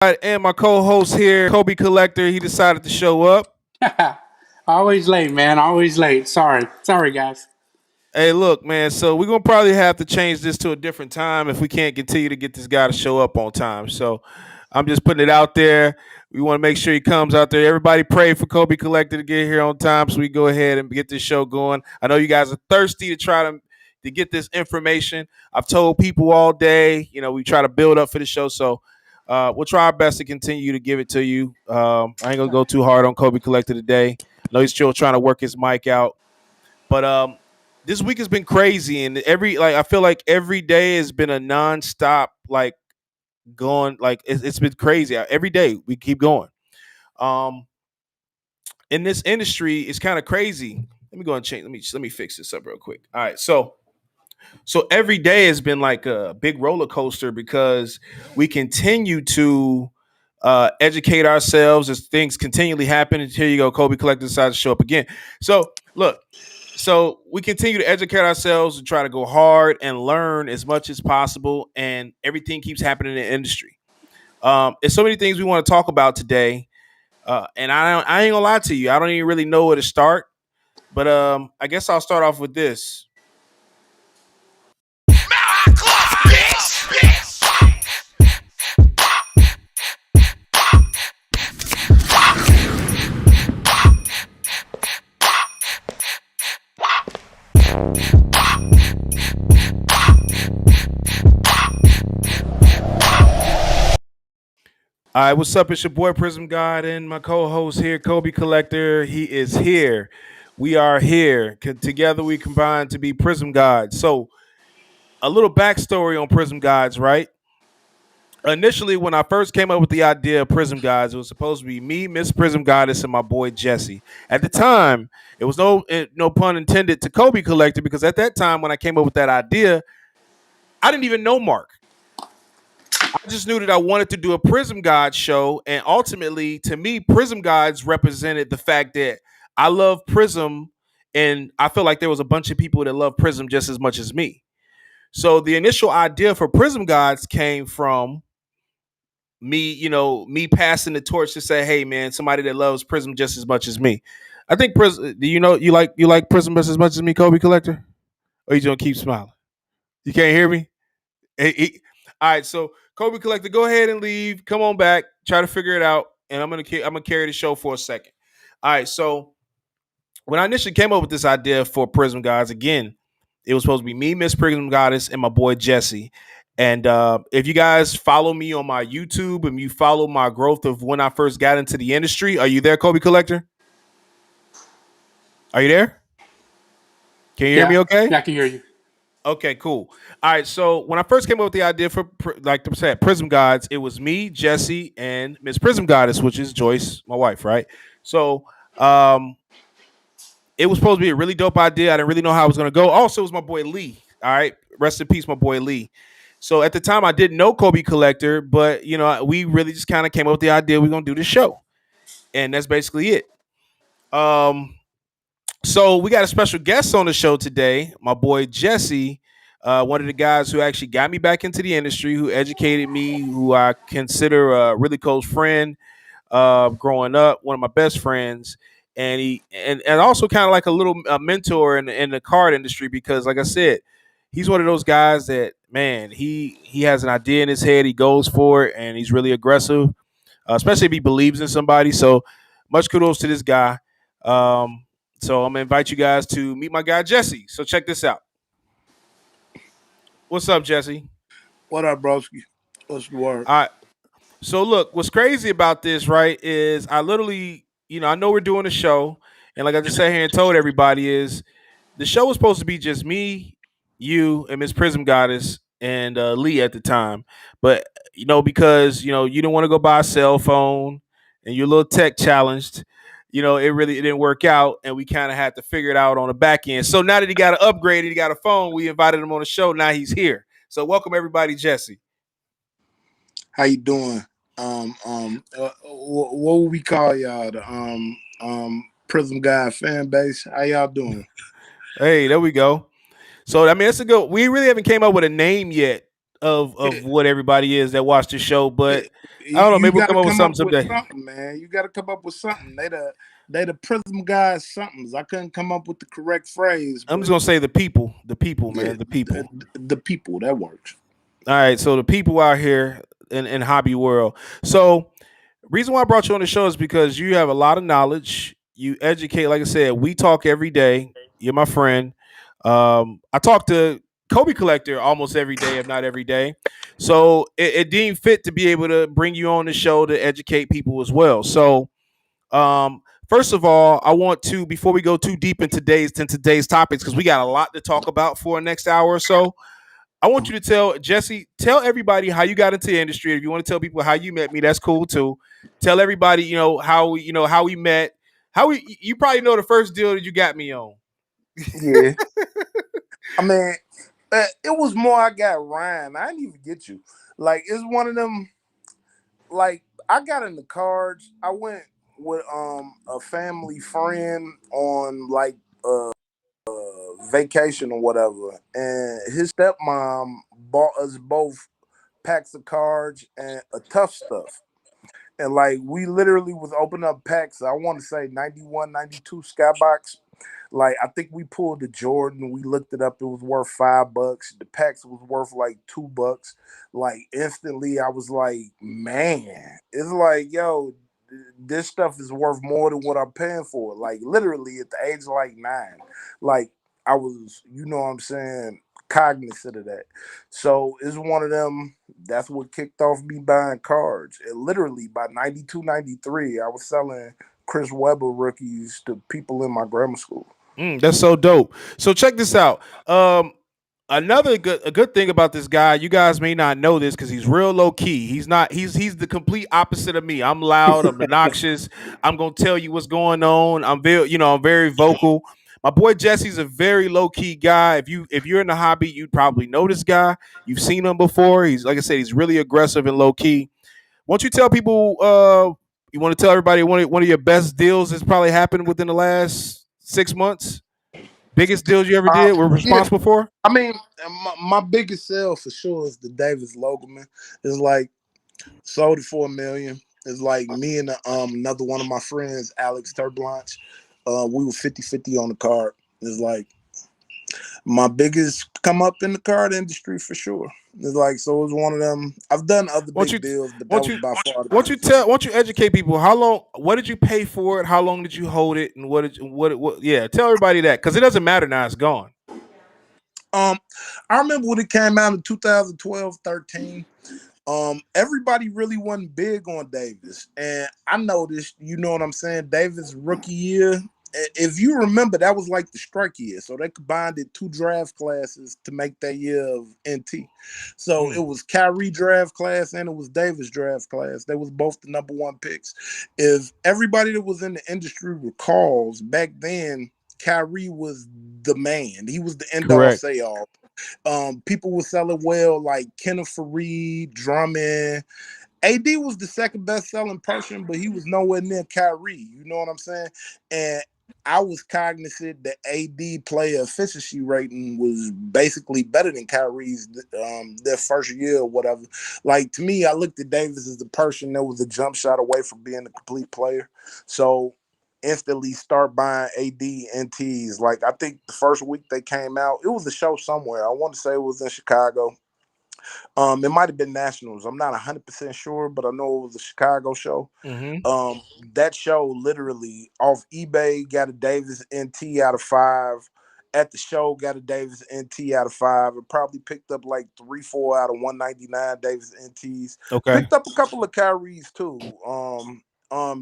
And my co-host here, Kobe Collector, he decided to show up. Always late, man. Always late. Sorry, guys. Hey, look, man. So we're gonna probably have to change this to a different time if we can't continue to get this guy to show up on time. So I'm just putting it out there. We want to make sure he comes out there. Everybody pray for Kobe Collector to get here on time so we go ahead and get this show going. I know you guys are thirsty to try to get this information. I've told people all day, we try to build up for the show. So we'll try our best to continue to give it to you. I ain't gonna go too hard on Kobe Collector today. I know he's still trying to work his mic out. But this week has been crazy, and I feel like every day has been a nonstop going it's been crazy. Every day we keep going. Um, in this industry, it's kind of crazy. Let me go and change. Let me fix this up real quick. All right, so every day has been like a big roller coaster because we continue to educate ourselves as things continually happen. And here you go, Kobe Collector decides to show up again. So look, so we continue to educate ourselves and try to go hard and learn as much as possible, and everything keeps happening in the industry. There's so many things we want to talk about today, and I ain't gonna lie to you, I don't even really know where to start. But I guess I'll start off with this. All right, what's up? It's your boy Prizm God and my co-host here, Kobe Collector. He is here. We are here. Together we combine to be PrizmGawds. So a little backstory on PrizmGawds, right? Initially, when I first came up with the idea of PrizmGawds, it was supposed to be me, Miss Prizm Goddess, and my boy Jesse. At the time, it was no pun intended to Kobe Collector, because at that time when I came up with that idea, I didn't even know Mark. I just knew that I wanted to do a PrizmGawds show, and ultimately, to me, PrizmGawds represented the fact that I love Prizm, and I feel like there was a bunch of people that love Prizm just as much as me. So the initial idea for PrizmGawds came from me passing the torch to say, hey man, somebody that loves Prizm just as much as me. I think Prizm. Do you like Prizm just as much as me, Kobe Collector? Or you gonna keep smiling? You can't hear me? All right, so Kobe Collector, go ahead and leave. Come on back. Try to figure it out, and I'm gonna carry the show for a second. All right, so when I initially came up with this idea for PrizmGawds, again, it was supposed to be me, Miss Prizm Goddess, and my boy Jesse. And if you guys follow me on my YouTube and you follow my growth of when I first got into the industry, are you there, Kobe Collector? Are you there? Can you hear Yeah, me okay? yeah, I can hear you. Okay, cool. All right, so when I first came up with the idea for, like I said, PrizmGawds, it was me, Jesse, and Miss Prizm Goddess, which is Joyce, my wife, right? So um, it was supposed to be a really dope idea. I didn't really know how it was going to go. Also, it was my boy Lee. All right, rest in peace, my boy Lee. So at the time, I didn't know Kobe Collector, but we really just kind of came up with the idea we're gonna do this show, and that's basically it. Um, so we got a special guest on the show today, my boy Jesse, one of the guys who actually got me back into the industry, who educated me, who I consider a really close friend growing up, one of my best friends, and and also kind of like a little mentor in the card industry, because, like I said, he's one of those guys that, man, he has an idea in his head, he goes for it, and he's really aggressive, especially if he believes in somebody. So much kudos to this guy. So I'm gonna invite you guys to meet my guy Jesse. So check this out. What's up, Jesse? What up, broski? What's the word? All right. So look, what's crazy about this, right, is I literally, I know we're doing a show, and like I just sat here and told everybody, is the show was supposed to be just me, you, and Miss Prizm Goddess and Lee at the time, but because you didn't want to go buy a cell phone and you're a little tech challenged, it didn't work out, and we kind of had to figure it out on the back end. So now that he got an upgrade, he got a phone, we invited him on the show. Now he's here. So welcome everybody, Jesse. How you doing? What would we call y'all? The Prism Guy fan base. How y'all doing? Hey, there we go. So I mean, it's a good. We really haven't came up with a name yet of what everybody is that watch the show, but I don't know. You Maybe we'll got come to up with come up something with someday. something, man. You got to come up with something. They the Prizm guys somethings. I couldn't come up with the correct phrase, I'm just but gonna say the people, yeah, man, the people. the people that works. All right, so the people out here in hobby world. So reason why I brought you on the show is because you have a lot of knowledge. You educate, like I said, we talk every day. You're my friend. I talk to Kobe Collector almost every day, if not every day. So it deemed fit to be able to bring you on the show to educate people as well. So first of all, I want to, before we go too deep in today's topics, because we got a lot to talk about for the next hour or so. I want you to tell Jesse, tell everybody how you got into the industry. If you want to tell people how you met me, that's cool too. Tell everybody, how we met. You probably know the first deal that you got me on. Yeah, I mean, it was more. I got Ryan. I didn't even get you. Like it's one of them. Like I got in the cards. I went with a family friend on like vacation or whatever, and his stepmom bought us both packs of cards and a tough stuff. And like we literally was opening up packs. I want to say 91, 92 Skybox. Like I think we pulled the Jordan. We looked it up. It was worth $5. The packs was worth like $2. Like instantly, I was like, man, it's like yo, this stuff is worth more than what I'm paying for. Like literally at the age of like 9, like I was, you know what I'm saying, cognizant of that. So it's one of them. That's what kicked off me buying cards. And literally by 92, 93, I was selling Chris Webber rookies to people in my grammar school. That's so dope. So check this out. Another good thing about this guy, you guys may not know this because he's real low key. He's the complete opposite of me. I'm loud, I'm obnoxious. I'm gonna tell you what's going on. I'm very vocal. My boy Jesse's a very low key guy. If you're in the hobby, you'd probably know this guy. You've seen him before. He's, like I said, he's really aggressive and low key. Won't you tell people? You want to tell everybody one of your best deals that's probably happened within the last 6 months? Biggest deals you ever Uh, did? Were yeah, responsible for? I mean, my biggest sale for sure is the Davis Logan. It's like sold it for $1 million. It's like me and another one of my friends, Alex Turblanche. We were 50-50 on the card. It's like my biggest come up in the card industry for sure. It's like so it's one of them. I've done other Won't big you? deals, but that Won't was you? by far the Won't you biggest. tell? Won't you educate people? How long? What did you pay for it? How long did you hold it? And what? Yeah, tell everybody that because it doesn't matter now. It's gone. Um, I remember when it came out in 2012, 13. Everybody really wasn't big on Davis, and I noticed. You know what I'm saying? Davis rookie year. If you remember, that was like the strike year, so they combined it 2 draft classes to make that year of NT. So it Mm, was Kyrie draft class and it was Davis draft class. They was both the number one picks. If everybody that was in the industry recalls, back then Kyrie was the man. He was the end all correct. say all. People were selling well, like Kenneth Fareed, Drummond. AD was the second best selling person, but he was nowhere near Kyrie. You know what I'm saying? And I was cognizant that AD player efficiency rating was basically better than Kyrie's their first year or whatever. Like to me, I looked at Davis as the person that was a jump shot away from being a complete player. So instantly start buying AD NTs. Like I think the first week they came out, it was a show somewhere. I want to say it was in Chicago. It might have been Nationals. I'm not 100% sure, but I know it was a Chicago show. Mm-hmm. That show literally off eBay got a Davis NT out of 5. At the show, got a Davis NT out of 5. It probably picked up like 3, 4 out of 199 Davis NTs. Okay. Picked up a couple of Kyries too.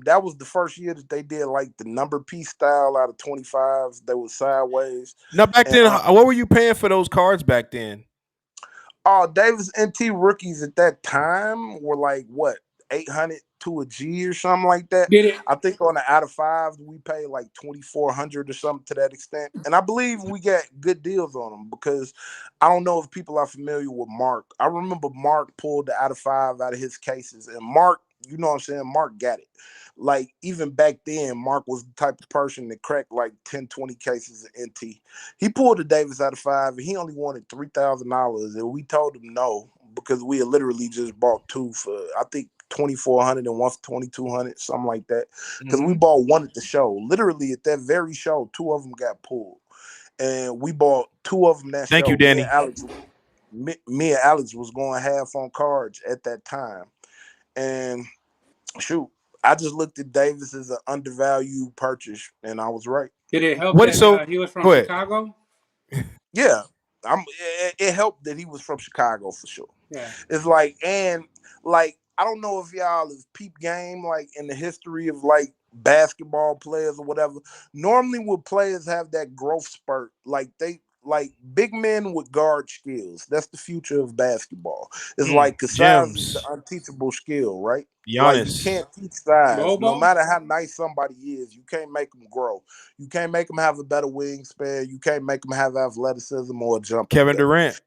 That was the first year that they did like the number piece style out of 25s. They were sideways, Now back and then, what were you paying for those cards back then? oh, Davis NT rookies at that time were like what 800 to a G or something like that. Get it? I think on the out of fives we paid like 2,400 or something to that extent, and I believe we got good deals on them because I don't know if people are familiar with Mark. I remember Mark pulled the out of five out of his cases, and Mark, you know what I'm saying, Mark got it. Like even back then, Mark was the type of person that cracked like 10, 20 cases of NT. He pulled the Davis out of 5 and he only wanted $3,000 and we told him no. because we had literally just bought two for I think 2,400 and one for 2,200, something like that. Because we bought one at the show. Literally at that very show, two of them got pulled, and we bought two of them that Thank you, show. Danny. Me and Alex was going half on cards at that time, and shoot, I just looked at Davis as an undervalued purchase, and I was right. Did it help What? that So he was from go ahead. Chicago? Yeah, it helped that he was from Chicago for sure. Yeah. It's like, and like, I don't know if y'all have peep game, like in the history of like basketball players or whatever. Normally when players have that growth spurt, like big men with guard skills. That's the future of basketball. It's like, cause size is the Gems. unteachable skill, right? Like, you Giannis. can't teach size. No Bobo? matter how nice somebody is, you can't make them grow. You can't make them have a better wingspan. You can't make them have athleticism or a jump. Kevin Durant.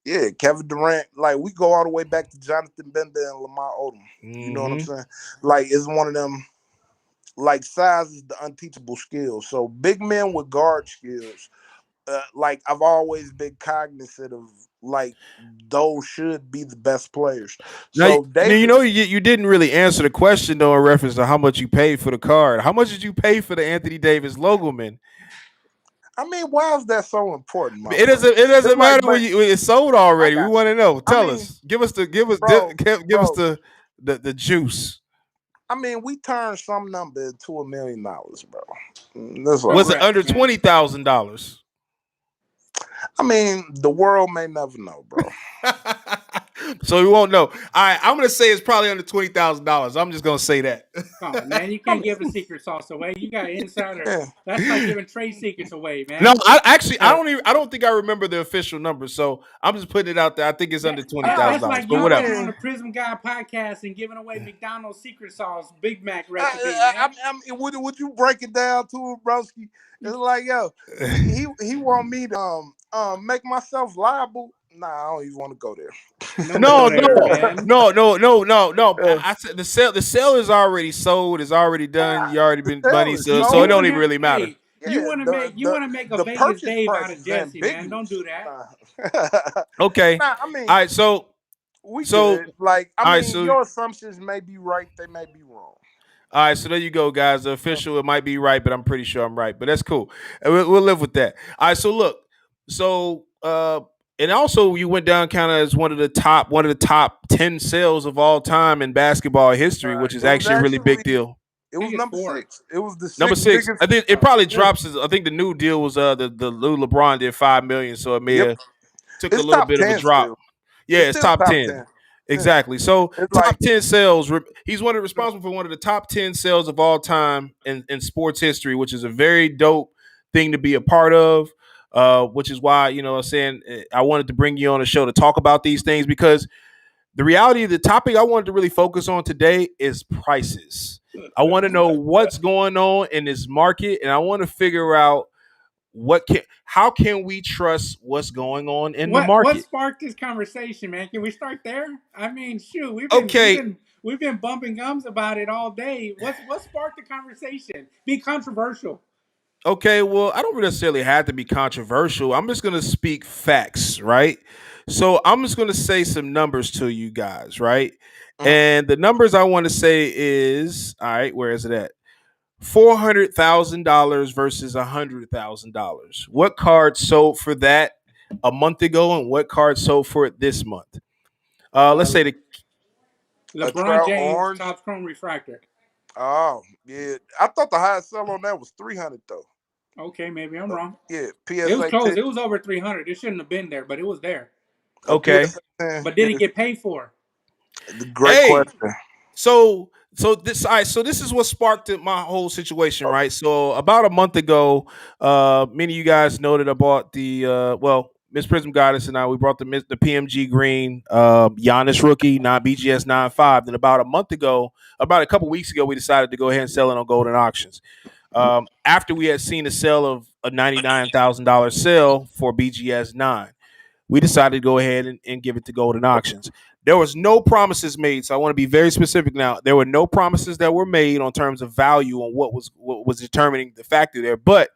Yeah, Kevin Durant. Like, we go all the way back to Jonathan Bender and Lamar Odom. You know what I'm saying? Like, it's one of them. Like, size is the unteachable skill. So big men with guard skills, like, I've always been cognizant of, like, those should be the best players. Now, So Davis, you didn't really answer the question though in reference to how much you paid for the card. How much did you pay for the Anthony Davis logo, man? I mean, why is that so important? It doesn't matter when it's sold already. We want to know. Tell us. Give us the juice. I mean, we turned some number into $1 million, bro. That's was it under $20,000? I mean, the world may never know, bro. So we won't know. All right, I'm gonna say it's probably under $20,000. I'm just gonna say that. Oh man, you can't give the secret sauce away. You got insider. Yeah. That's like giving trade secrets away, man. No, I don't think I remember the official number. So I'm just putting it out there. I think it's under $20,000. That's like you going on the PrizmGawds podcast and giving away McDonald's secret sauce Big Mac recipe. Would you break it down to him, broski? It's like, yo, he want me to make myself liable. Nah, I don't even want to go there. No. I said the sale is already sold. It's already done. You already been money, so it don't even really matter. You want to make a Vegas Dave out of Jesse, man. Don't do that. Okay. Nah, I mean, all right. So your assumptions may be right. They may be wrong. All right, so there you go, guys. The official, it might be right, but I'm pretty sure I'm right. But that's cool. We'll live with that. All right, so look. So and also you went down kind of as one of the top 10 sales of all time in basketball history, which is actually a really big deal. It was number 6. It was the number 6. I think it probably drops. I think the new deal was the Lou LeBron did $5 million, so it may have took a little bit of a drop. Still. Yeah, it's top 10. Exactly. So it's top 10 sales. He's responsible for one of the top 10 sales of all time in sports history, which is a very dope thing to be a part of. Which is why, I'm saying I wanted to bring you on the show to talk about these things, because the reality of the topic I wanted to really focus on today is prices. I want to know what's going on in this market, and I want to figure out how can we trust what's going on in the market. What sparked this conversation, man? Can we start there? I mean, shoot, we've been bumping gums about it all day. What sparked the conversation? Be controversial. Okay, well, I don't necessarily have to be controversial. I'm just going to speak facts, right? So I'm just going to say some numbers to you guys, right? And the numbers I want to say is, all right, where is it at? $400,000 versus $100,000. What card sold for that a month ago, and what card sold for it this month? Let's say the LeBron James Topps Chrome Refractor. Oh, yeah. I thought the highest sell on that was 300 though. Okay, maybe I'm wrong. Yeah, PSA. It was close. It was over 300. It shouldn't have been there, but it was there. Okay. But did it get paid for? Great question. So this is what sparked my whole situation, right? So about a month ago, many of you guys know that I bought the Miss PrizmGawds and I, we brought the PMG Green Giannis rookie, BGS 9.5. Then about a couple weeks ago, we decided to go ahead and sell it on Golden Auctions. After we had seen a sale of a $99,000 sale for BGS 9, we decided to go ahead and give it to Golden Auctions. There was no promises made, so I want to be very specific now. There were no promises that were made on terms of value on what was determining the factor there, but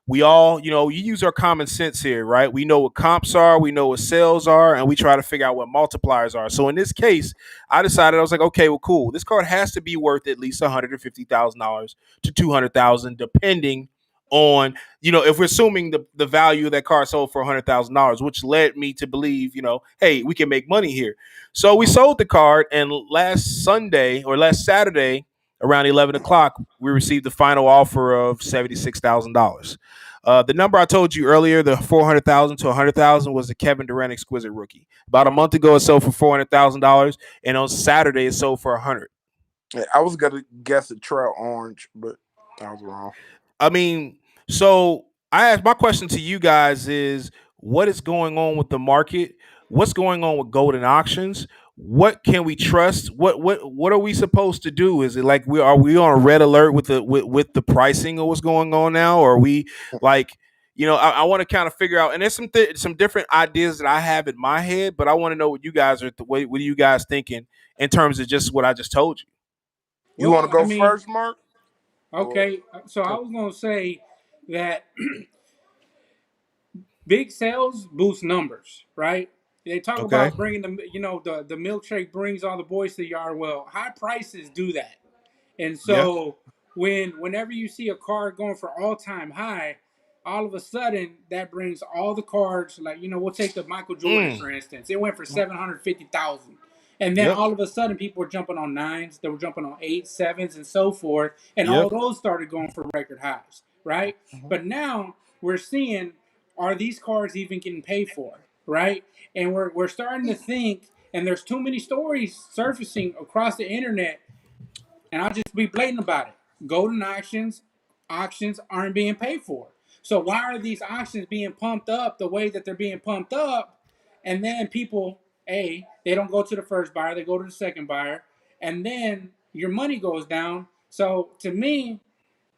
we all, you use our common sense here, right? We know what comps are, we know what sales are, and we try to figure out what multipliers are. So in this case, I decided, I was like, okay, well, cool. This card has to be worth at least $150,000 to $200,000, depending on, if we're assuming the value of that card sold for $100,000, which led me to believe, hey, we can make money here. So we sold the card, and last Saturday, around 11 o'clock, we received the final offer of $76,000. The number I told you earlier, the 400,000 to 100,000, was the Kevin Durant Exquisite Rookie. About a month ago, it sold for $400,000, and on Saturday, it sold for 100. I was gonna guess a Trout Orange, but I was wrong. I mean, so my question to you guys is, what is going on with the market? What's going on with golden auctions? What can we trust? What are we supposed to do? Is it like we on a red alert with with the pricing of what's going on now, or are we like, I want to kind of figure out, and there's some different ideas that I have in my head, but I want to know what you guys what are you guys thinking in terms of just what I just told you? You want to Well, I go mean, first, Mark? okay. So I was gonna say that big sales boost numbers, right? They talk Okay. about bringing the milkshake brings all the boys to the yard. Well, high prices do that. And Yeah. so whenever you see a card going for all time high, all of a sudden that brings all the cards, like, we'll take the Michael Jordan Mm. for instance. It went for 750,000. And then Yep. all of a sudden people were jumping on nines, they were jumping on eights, sevens, and so forth. And all Yep. those started going for record highs, right? But now we're seeing, are these cards even getting paid for? Right? And we're starting to think, and there's too many stories surfacing across the internet, and I'll just be blatant about it. Golden auctions aren't being paid for. So why are these auctions being pumped up the way that they're being pumped up? And then people, they don't go to the first buyer, they go to the second buyer, and then your money goes down. So to me,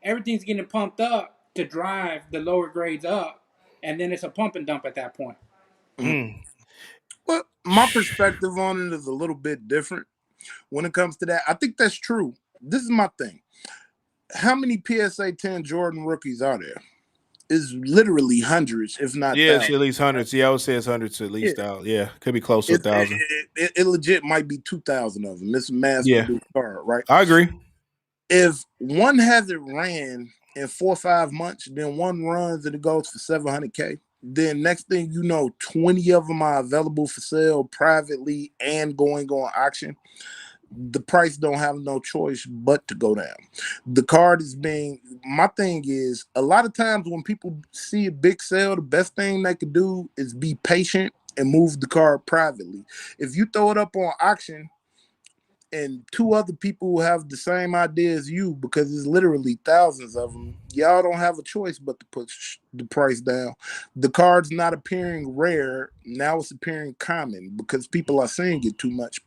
everything's getting pumped up to drive the lower grades up, and then it's a pump and dump at that point. Mm. Well, my perspective on it is a little bit different when it comes to that. I think that's true. This is my thing. How many PSA 10 Jordan rookies are there? It's literally hundreds, if not Yeah, it's thousands. at least hundreds. Yeah, I would say it's hundreds at Yeah, least out. Yeah, could be close to a it, thousand. it legit might be 2,000 of them. It's a mass Yeah, produced card, right? I agree. If one hasn't ran in 4 or 5 months, then one runs and it goes for 700K. Then next thing you know, 20 of them are available for sale privately and going on auction. The price don't have no choice but to go down. The card is being, my thing is, a lot of times when people see a big sale, the best thing they could do is be patient and move the card privately. If you throw it up on auction and two other people who have the same idea as you, because it's literally thousands of them, y'all don't have a choice but to push the price down. The card's not appearing rare, now it's appearing common because people are seeing it too much.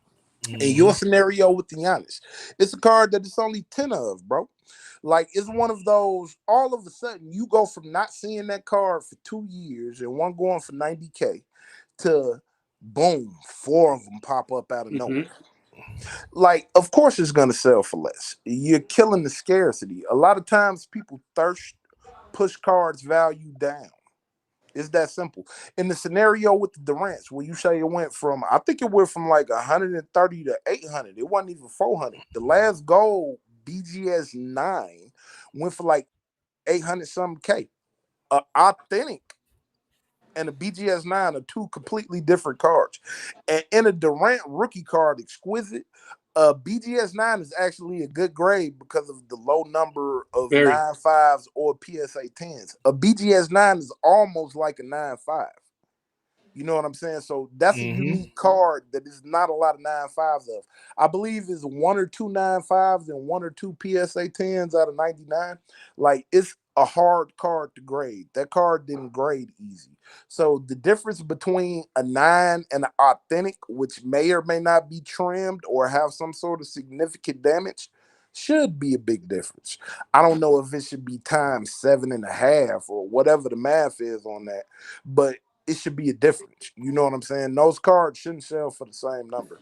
In your Mm-hmm. scenario with Giannis, it's a card that it's only 10 of, bro. Like, it's one of those, all of a sudden, you go from not seeing that card for 2 years and one going for 90K to boom, four of them pop up out of nowhere. Mm-hmm. Like, of course it's going to sell for less. You're killing the scarcity. A lot of times people push cards value down. It's that simple. In the scenario with the Durants, where you say it went from, I think it went from like 130 to 800. It wasn't even 400. The last goal, BGS 9, went for like 800 something K. Authentic and a BGS 9 are two completely different cards. And in a Durant rookie card, exquisite, BGS 9 is actually a good grade because of the low number of Very. 9.5s or PSA 10s. A BGS 9 is almost like a 9.5. You know what I'm saying? So that's a Mm-hmm. unique card that is not a lot of 9.5s of. I believe is one or two 9.5s and one or two PSA 10s out of 99. Like, it's a hard card to grade. That card didn't grade easy. So the difference between a 9 and an authentic, which may or may not be trimmed or have some sort of significant damage, should be a big difference. I don't know if it should be times 7.5 or whatever the math is on that, but it should be a difference. You know what I'm saying? Those cards shouldn't sell for the same number.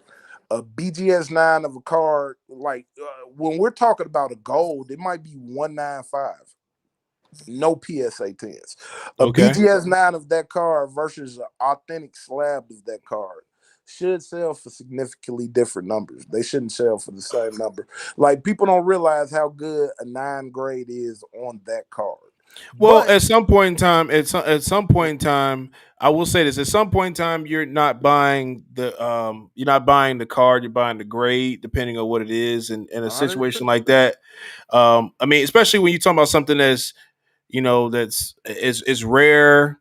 A BGS 9 of a card, like when we're talking about a gold, it might be 195. No PSA 10s. A Okay. BGS 9 of that card versus an authentic slab of that card should sell for significantly different numbers. They shouldn't sell for the same number. Like, people don't realize how good a 9 grade is on that card. Well, But at some point in time, at some point in time, I will say this: at some point in time, you're not buying the card, you're buying the grade, depending on what it is, and in a 100%. situation like that, I mean, especially when you're talking about something that's that's is rare,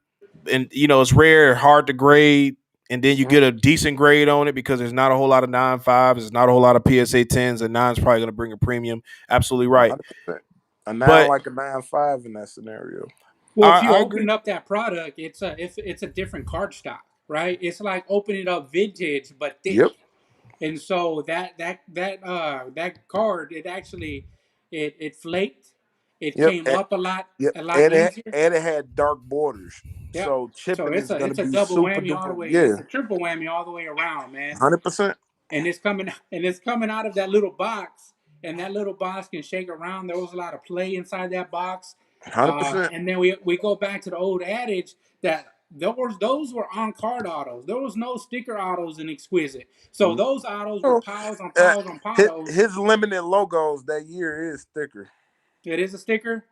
and it's rare, hard to grade, and then you get a decent grade on it because there's not a whole lot of 9.5s, there's not a whole lot of PSA 10s, and nine's probably going to bring a premium. Absolutely right, 100%. A 9 but like a 9.5 in that scenario. Well, if you I open agree. up that product, it's a different card stock, right? It's like opening up vintage but Yep. thick. And so that card, it actually it flaked. It Yep. came up Yep. a lot easier. And it had dark borders. Yep. So So chipping is going to it's a be double super whammy all the duper. way. Yeah. It's a triple whammy all the way around, man. 100%. And it's coming out of that little box, and that little box can shake around. There was a lot of play inside that box, 100%. and then we go back to the old adage that those were on card autos. There was no sticker autos in Exquisite, so those autos were Oh, piles on uh, piles on piles. his limited logos that year is thicker. It is a sticker.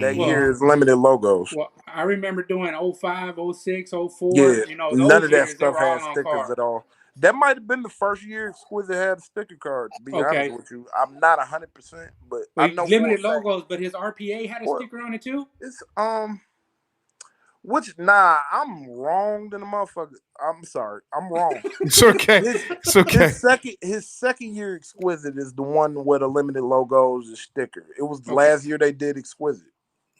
That Hmm. Well, year is limited logos. I remember doing 05, 06, 04. Yeah, You know, none those of that years they stuff were had all on stickers card. at all. That might have been the first year Exquisite had a sticker card. To be honest Okay, with you, I'm not 100%, but I well, know for a limited fact. logos, but his RPA had a Well, sticker on it too. it's which nah, I'm wrong than a motherfucker. I'm sorry, I'm wrong. It's okay. His It's okay. his second year Exquisite is the one where the limited logos is sticker. It was the Okay. last year they did Exquisite.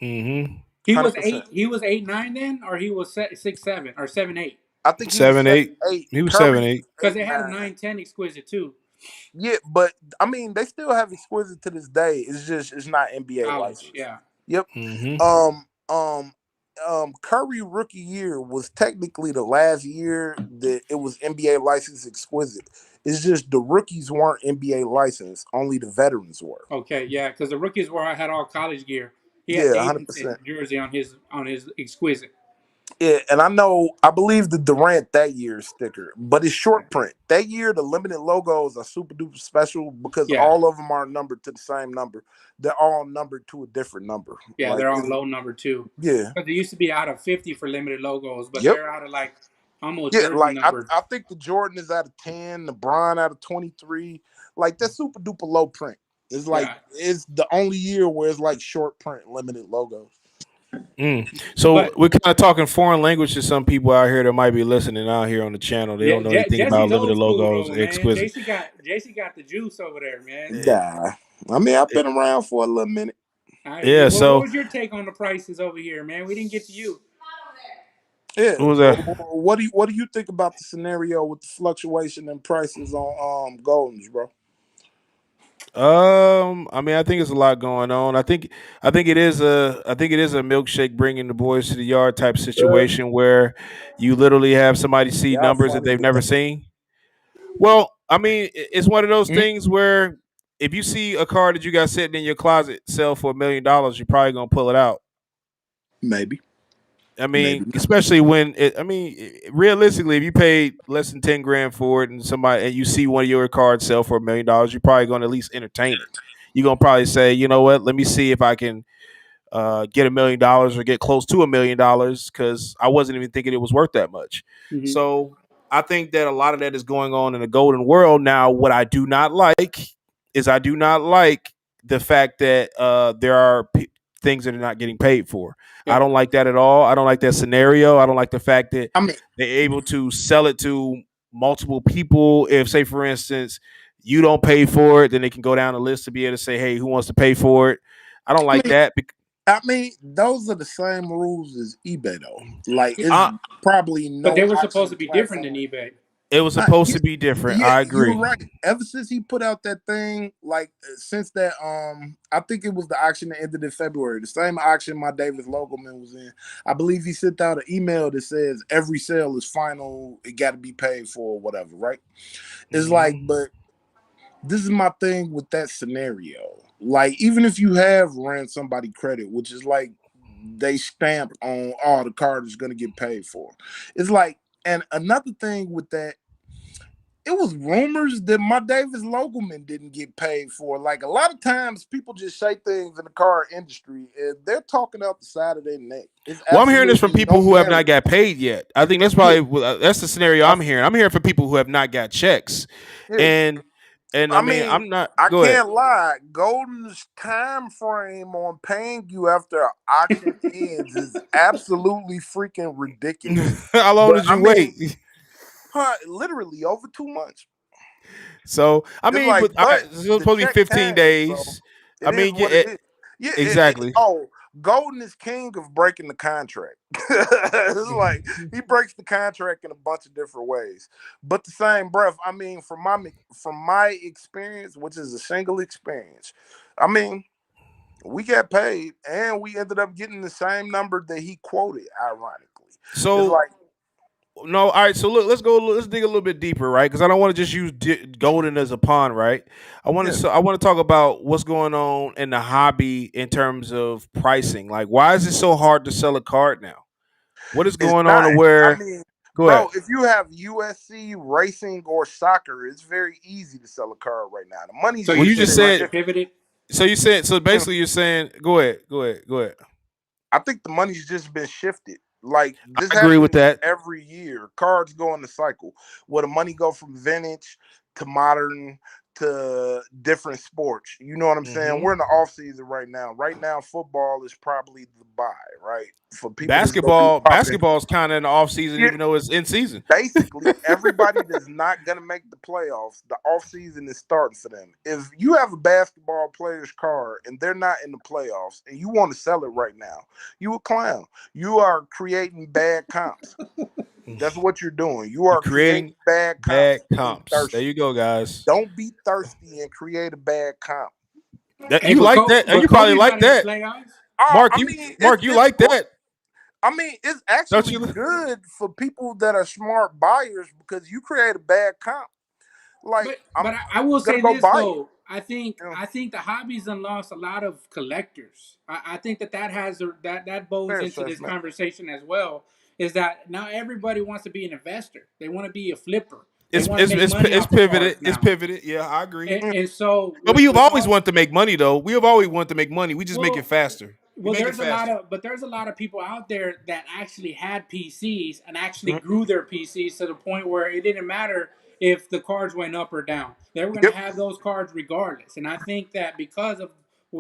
Hmm. 100%. He was 8, 9 then, or he was 6, 7, or 7, 8. I think he was Seven, seven, eight. eight. He was Curry 7, 8. Because eight, they had a nine. 9, 10 exquisite too. Yeah, but I mean, they still have Exquisite to this day. It's just it's not NBA College, license. yeah. Yep. Hmm. Um, um, Curry rookie year was technically the last year that it was NBA licensed Exquisite. It's just the rookies weren't NBA licensed; only the veterans were. Okay, yeah, because the rookies were had all college gear. He had Yeah, 100%. Davidson jersey on his exquisite. Yeah, and I believe the Durant that year sticker, but it's short print. That year, the limited logos are super duper special because Yeah, all of them are numbered to the same number. They're all numbered to a different number. yeah, Like, they're all low number too. yeah, Because they used to be out of 50 for limited logos, but yep, they're out of like almost yeah. jersey Like, numbered. I think the Jordan is out of 10, the Bron out of 23. Like, that's super duper low print. It's like Yeah, it's the only year where it's like short print limited logos. Mm. So but we're kind of talking foreign language to some people out here that might be listening out here on the channel. They don't know anything about Jesse's limited old school logos, though, man. exquisite. JC got the juice over there, man. Yeah, I mean, I've been around for a little minute. All right, Yeah. what So was your take on the prices over here, man? We didn't get to you. Yeah. what was that? What do you think about the scenario with the fluctuation in prices on goldens, bro? I mean, I think it's a lot going on. I think it is a milkshake bringing the boys to the yard type situation where you literally have somebody see Y'all numbers that funny they've with never that. seen. Well, I mean, it's one of those Mm, things where if you see a car that you got sitting in your closet sell for $1 million, you're probably gonna pull it out. maybe, I maybe mean, not. especially when I mean, realistically, if you paid less than 10 grand for it, and somebody and you see one of your cards sell for $1 million, you're probably going to at least entertain it. You're gonna probably say, you know what, let me see if I can get $1 million or get close to $1 million because I wasn't even thinking it was worth that much. Hmm. So I think that a lot of that is going on in the golden world now. What I do not like is I do not like the fact that there are things that are not getting paid for. I Yep. don't like that at all. I don't like that scenario. I don't like the fact that I mean, they're able to sell it to multiple people. If, say, for instance, you don't pay for it, then they can go down the list to be able to say, "Hey, who wants to pay for it?" I don't I like mean, that. those are the same rules as eBay though. Like, it's I, probably But they no were supposed auction to be different than platform. eBay. it was supposed Yeah, to be different. yeah, I you're agree. right. Ever since he put out that thing, like since that, I think it was the auction that ended in February, the same auction my Davis Logelman was in. I believe he sent out an email that says every sale is final. It got to be paid for, or whatever. Right? It's like, Hmm. but this is my thing with that scenario. Like, even if you have ran somebody credit, which is like they stamp on all the card is going to get paid for. It's like, and another thing with that, it was rumors that my Davis Logelman didn't get paid for. Like a lot of times, people just say things in the car industry, and they're talking out the side of their neck. It's Well, I'm hearing this from absolutely people no who have not merit. got paid yet. I think that's Yeah, probably that's the scenario I, I'm hearing. I'm hearing from people who have not got checks, yeah. and I I mean mean, I'm not. I Go ahead. can't lie. Golden's time frame on paying you after an auction ends is absolutely freaking ridiculous. How long But did I you mean, wait? literally over 2 months. So I It's mean, like, but but it's the supposed to be check 15 came, so days. I it is mean, what it is. Yeah. exactly. Oh, Golden is king of breaking the contract. It's like he breaks the contract in a bunch of different ways. But the same breath, I mean, from my experience, which is a single experience, I mean, we got paid and we ended up getting the same number that he quoted. Ironically, it's So like, no, all right. So look, let's dig a little bit deeper, right? Because I don't want to just use Golden as a pawn, right? yeah, I want to talk about what's going on in the hobby in terms of pricing. Like, why is it so hard to sell a card now? What is it's going on to not. I where? mean, Go ahead. bro, if you have USC racing or soccer, it's very easy to sell a card right now. The money's So Well, you you just said just the been said. market shifted. pivoted. So you said. So Mm. basically, you're saying. Go ahead. Go ahead. Go ahead. I think the money's just been shifted. Like I this agree with happens that. every year. Cards go in the cycle where the money go from vintage to modern to different sports. You know what I'm saying? Hmm. We're in the off season right now. Right now, football is probably the buy, right? For people that's gonna be popping. Basketball is kind of in the off season, Yeah, even though it's in season. basically everybody that's not gonna make the playoffs, the offseason is starting for them. If you have a basketball player's card and they're not in the playoffs and you want to sell it right now, you a clown. You are creating bad comps. That's what you're doing. You You're are creating creating bad bad comps, being comps. There thirsty. you go, guys. Don't be thirsty and create a bad comp. That Hey, you like that? but You probably Kobe's like not in the that, playoffs. Oh, Mark. I mean, Mark, you it's like cool. that, I mean, it's don't actually you? good for people that are smart buyers because you create a bad comp. Like I'm But I will gonna say go this buy it. though. I think You know, I think the hobbies done lost a lot of collectors. I think that has that bodes fair into this assessment. conversation as well. Is that now everybody wants to be an investor? They want to be a flipper. They It's want to it's make it's, money it's off the pivoted. cards It's now. pivoted. Yeah, I agree. And, Mm. and so But we have with always all wanted to make money, though. We have always wanted to make money. We just make it well, faster. We well, make it faster. there's a lot of people out there that actually had PCs and actually Mm. grew their PCs to the point where it didn't matter if the cards went up or down. They were going to Yep. have those cards regardless. And I think that because of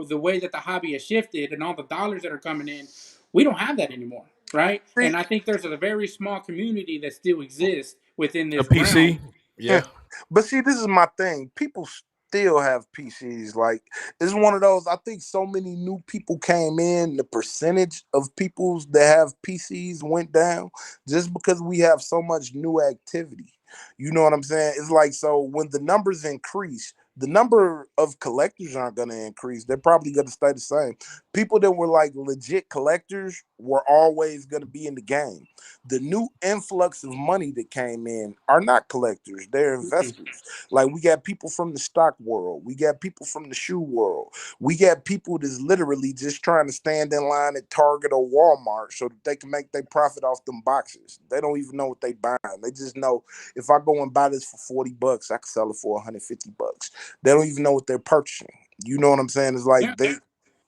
the way that the hobby has shifted and all the dollars that are coming in, we don't have that anymore, right? See, And I think there's a very small community that still exists within A this realm. PC. yeah. Yeah. But see, this is my thing. People still have PCs. Like it's one of those. I think so many new people came in. The percentage of people that have PCs went down just because we have so much new activity. You know what I'm saying? It's like so when the numbers increase, the number of collectors aren't going to increase. They're probably going to stay the same. People that were like legit collectors were always going to be in the game. The new influx of money that came in are not collectors, they're Mm-mm. investors. Like we got people from the stock world, we got people from the shoe world, we got people that's literally just trying to stand in line at Target or Walmart so that they can make their profit off them boxes. They don't even know what they buying. They just know if I go and buy this for $40, I can sell it for $150. They don't even know what they're purchasing. You know what I'm saying? It's Yeah. like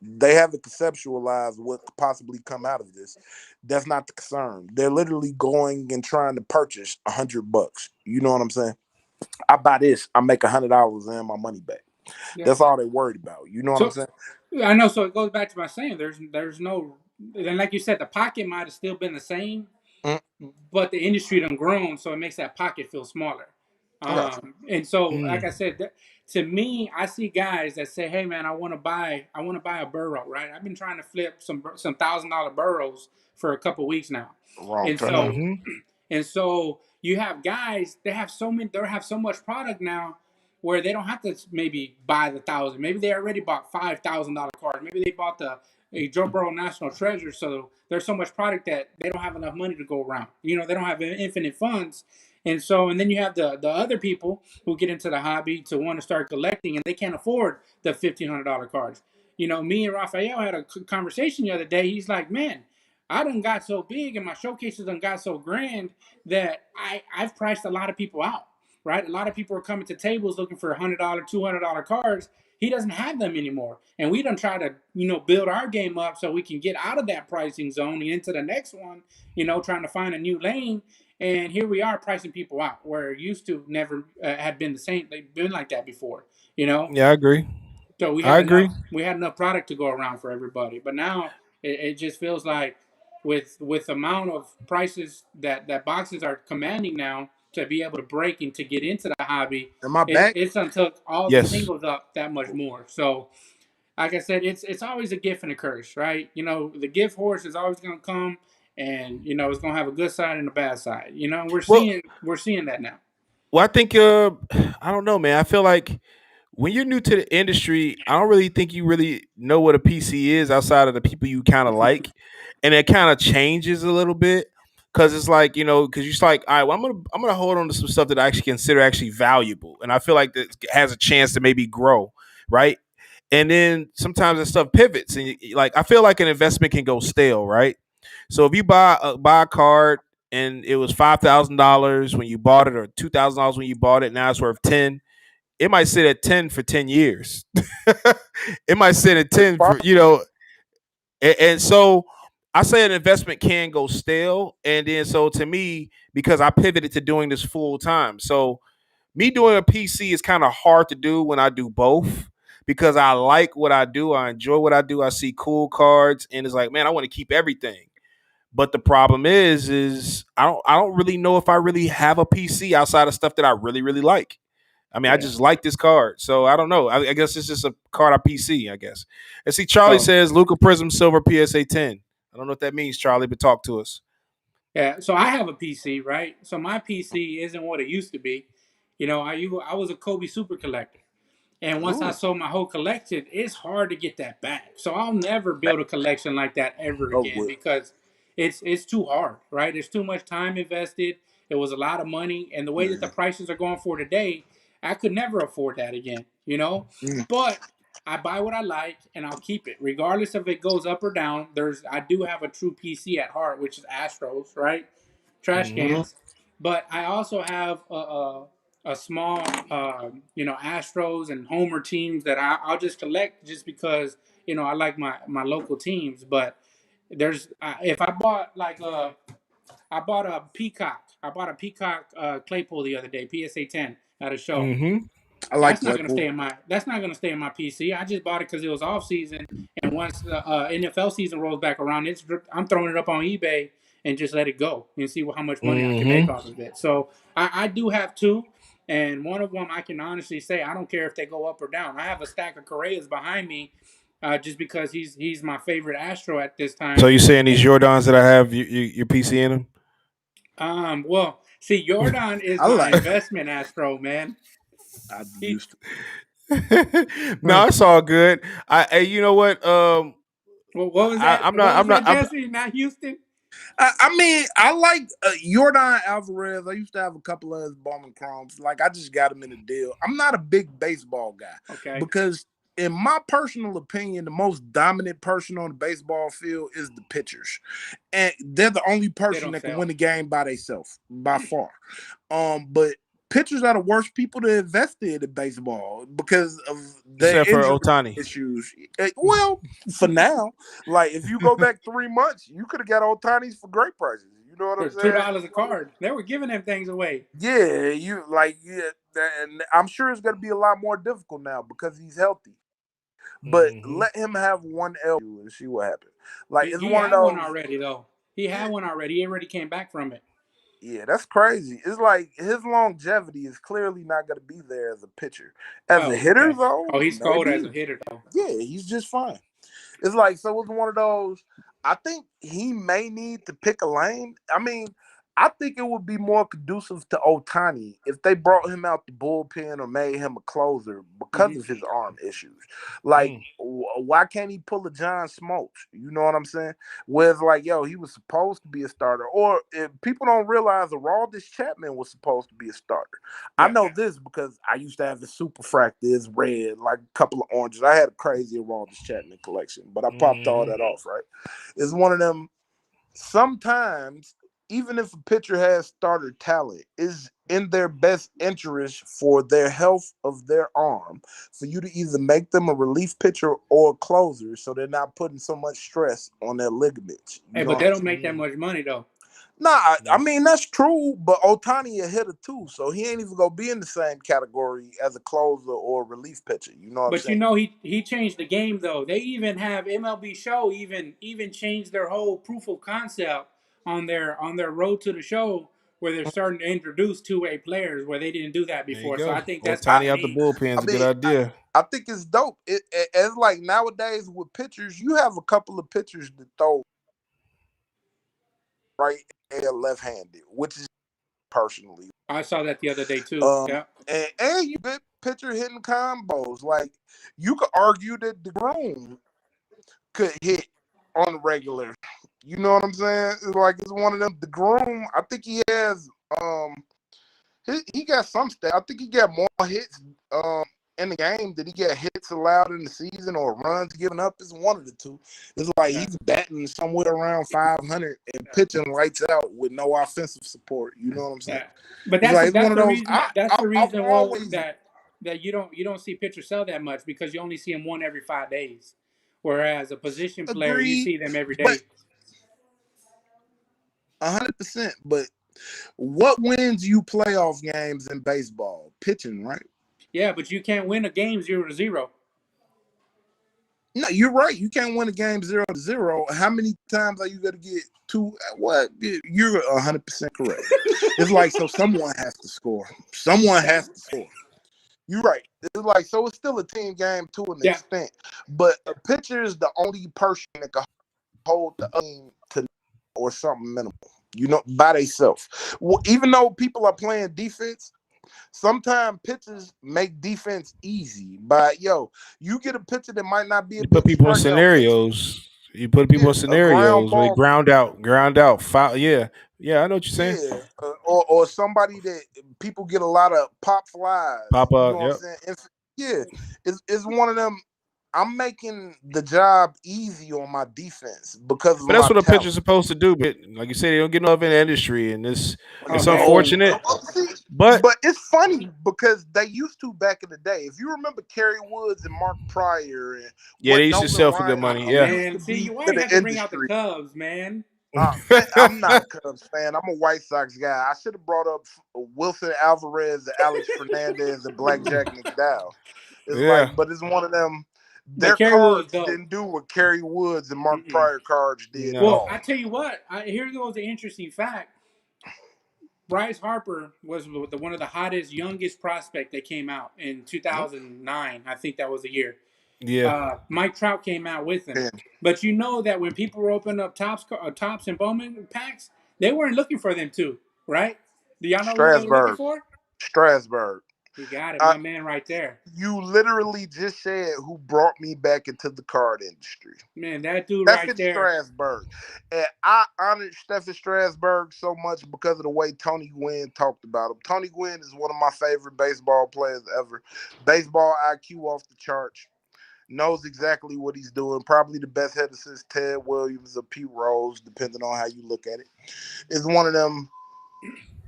they haven't conceptualized what could possibly come out of this. That's not the concern. They're literally going and trying to purchase $100. You know what I'm saying? I buy this, I make $100 and my money back. Yeah. That's all they worried about. You know what I'm So saying? I know. So it goes back to my saying. There's no. And like you said, the pocket might have still been the same, Mm, but the industry done grown, so it makes that pocket feel smaller. I got you. And so, like I Mm. said, to me, I see guys that say, "Hey, man, I want to buy a burrow." Right? I've been trying to flip some $1,000 burrows for a couple weeks now, Wrong and turn. so, Hmm. and so you have guys they have so much product now where they don't have to maybe buy the thousand. Maybe they already bought $5,000 cards. Maybe they bought the a Joe Burrow National Treasure. So there's so much product that they don't have enough money to go around. You know, they don't have infinite funds. And then you have the other people who get into the hobby to want to start collecting and they can't afford the $1,500 cards. me and Raphael had a conversation the other day. He's like, man, I done got so big and my showcases done got so grand that I've priced a lot of people out, right? A lot of people are coming to tables looking for $100, $200 cards. He doesn't have them anymore. And we done try to, build our game up so we can get out of that pricing zone and into the next one, trying to find a new lane. And here we are pricing people out where it used to never had been the same. They've been like that before, you know? Yeah, I agree. So I agree. we had enough product to go around for everybody. But now it just feels like with the amount of prices that boxes are commanding now to be able to break and to get into the hobby, Am I back? it's took all the Yes. singles up that much more. So like I said, it's always a gift and a curse, right? The gift horse is always gonna come and it's gonna have a good side and a bad side. We're Well, seeing that now. well, I think I don't know, man. I feel like when you're new to the industry, I don't really think you really know what a PC is outside of the people you kind of like, and it kind of changes a little bit because it's like because you're just like, all right, well, I'm gonna hold on to some stuff that I actually consider actually valuable, and I feel like that has a chance to maybe grow, right? And then sometimes that stuff pivots, and like I feel like an investment can go stale, right? So if you buy a card and it was $5,000 when you bought it, or $2,000 when you bought it, now it's worth 10. It might sit at 10 for 10 years. It might sit at It's 10 for possible. and so I say an investment can go stale, and then so to me, because I pivoted to doing this full time, so me doing a PC is kind of hard to do when I do both because I like what I do, I enjoy what I do, I see cool cards, and it's like, man, I want to keep everything. But the problem is I don't really know if I really have a PC outside of stuff that I really really like. I mean, I Yeah. just like this card, so I don't know. I guess it's just a card on PC. I guess. And see, Charlie So says Luca Prism Silver PSA 10. I don't know what that means, Charlie, but talk to us. yeah, so I have a PC, right? So my PC isn't what it used to be. I was a Kobe super collector. And once I Ooh, sold my whole collection, it's hard to get that back. So I'll never build a collection like that ever over again with. because it's too hard, right? There's too much time invested. It was a lot of money, and the way that the Mm. prices are going for today, I could never afford that again. Mm. But I buy what I like, and I'll keep it, regardless if it goes up or down. I do have a true PC at heart, which is Astros, right? Trash Mm-hmm. cans. But I also have a small, Astros and Homer teams that I'll just collect just because I like my local teams. But if I bought I bought a Peacock. I bought a Peacock Claypool the other day, PSA 10 at a show. Mm-hmm. I like That's not gonna Claypool. stay in my. That's not gonna stay in my PC. I just bought it because it was off season, and once the NFL season rolls back around, I'm throwing it up on eBay and just let it go and see how much money I can make Mm-hmm. off of it. So I do have two, and one of them I can honestly say I don't care if they go up or down. I have a stack of Correas behind me, just because he's my favorite Astro at this So time. you saying these Jordans that I have, your PC in Well, see, them? Jordan is I my like. investment Astro, man. I He, used to. No, it's all good. You know what? what was I, that? I'm not. What was I'm not. that, Jesse? Not Houston. I mean, I like Jordan Alvarez. I used to have a couple of his Bowman Chromes. Like, I just got him in a deal. I'm not a big baseball guy Okay. because, in my personal opinion, the most dominant person on the baseball field is the pitchers, and they're the only They person don't that can sell. win the game by themselves by far. But pitchers are the worst people to invest in baseball because of the Except for injury Otani. issues. Well, for now, like if you go back 3 months, you could have got Otanis for great prices. You know what I'm For two saying? dollars a card, they were giving them things away. Yeah, and I'm sure it's going to be a lot more difficult now because he's healthy. But Mm-hmm. let him have one L and see what happens. Like He, it's he one of had one those. already though. He Yeah, had one already. He already came back from it. yeah, that's crazy. It's like his longevity is clearly not going to be there as a pitcher. As a Oh, hitter, okay. though, Oh, he's cold as a maybe. hitter though. Yeah, he's just fine. It's like so. It's one of those. I think he may need to pick a lane. I mean, I think it would be more conducive to Otani if they brought him out the bullpen or made him a closer because of his arm issues. Like, Mm. why can't he pull a John Smoltz? You know what I'm saying? Where it's like, yo, he was supposed to be a starter. Or if people don't realize Aroldis Chapman was supposed to be a starter. I Yeah. know this because I used to have the Superfractor. It's red, like a couple of oranges. I had a crazy Aroldis Chapman collection, but I popped all that off, right? It's one of them sometimes, even if a pitcher has starter talent, is in their best interest for their health of their arm for you to either make them a relief pitcher or a closer so they're not putting so much stress on their ligaments. You Hey, know but what they I'm don't saying? make that much money though. Nah, I mean that's true, but Otani a hitter too, so he ain't even gonna be in the same category as a closer or a relief pitcher. You know what I'm But you saying? know he changed the game though. They even have MLB Show even changed their whole proof of concept on their road to the show where they're starting to introduce two-way players where they didn't do that There you before. So go. I think Or that's I, pretty Tiny out the neat. bullpen I is a good mean, idea. I think it's dope. It's like nowadays with pitchers, you have a couple of pitchers that throw right and left-handed, which is personally. I saw that the other day too. Um, Yeah. and you good pitcher hitting combos. Like you could argue that the groom could hit on the regular. You know what I'm saying? It's like it's one of them. The groom, I think he has he got some stat. I think he got more hits in the game. Did he get hits allowed in the season or runs given up? It's one of the two. It's like Yeah. he's batting somewhere around 500 and pitching lights out with no offensive support. You know what I'm saying? Yeah. But It's like it's one that's of the those. reason I've well always that you don't see pitchers sell that much because you only see them one every 5 days. Whereas a position player you agreed, see them every but day. 100%. But what wins you playoff games in baseball? Pitching, right? Yeah, but you can't win a game 0-0. No, you're right. You can't win a game 0-0. How many times are you going to get two? What? You're 100% correct. It's like, so someone has to score. Someone has to score. You're right. It's like, so it's still a team game to an Yeah. extent. But a pitcher is the only person that can hold the team to or something minimal, you know, by themselves. Well, even though people are playing defense, sometimes pitchers make defense easy. But you get a pitcher that might not be a You put big people in strikeout pitcher. scenarios. You put people Yeah, in a ground scenarios where they ball. ground out, foul. Yeah, yeah, I know what you're saying. Yeah, or somebody that people get a lot of pop flies. Pop You up. know what I'm Yep. saying? Yeah, it's one of them. I'm making the job easy on my defense because of But that's my what a pitcher's talent. supposed to do. But like you said, they don't get no of in the industry, and Oh it's man. unfortunate. See, But but it's funny because they used to back in the day. If you remember Kerry Woods and Mark Pryor and yeah, what they used to Nolan sell for good Ryan money. Oh Yeah. used to man. See, be why to you the have to bring out the industry. Cubs, man? Man, I'm not a Cubs fan. I'm a White Sox guy. I should have brought up Wilson Alvarez, and Alex Fernandez, and Blackjack McDowell. It's Yeah. like, but it's one of them. But Their Kerry Wood's cards dope. didn't do what Kerry Woods and Mark Mm-mm. Pryor cards did at No. Well, all. I tell you what. Here goes the interesting fact. Bryce Harper was one of the hottest, youngest prospect that came out in Yep. 2009. I think that was the year. Yeah. Mike Trout came out with him. Yeah. But you know that when people were opening up Tops and Bowman packs, they weren't looking for them too, right? Do y'all know who they were looking Strasburg. for? Strasburg. You got it, Uh, my man, right there. you literally just said who brought me back into the card industry. Man, that dude right Stephen there. Strasburg. And I honored Stephen Strasburg so much because of the way Tony Gwynn talked about him. Tony Gwynn is one of my favorite baseball players ever. Baseball IQ off the charts. Knows exactly what he's doing. Probably the best hitter since Ted Williams or Pete Rose, depending on how you look at it. Is one of them.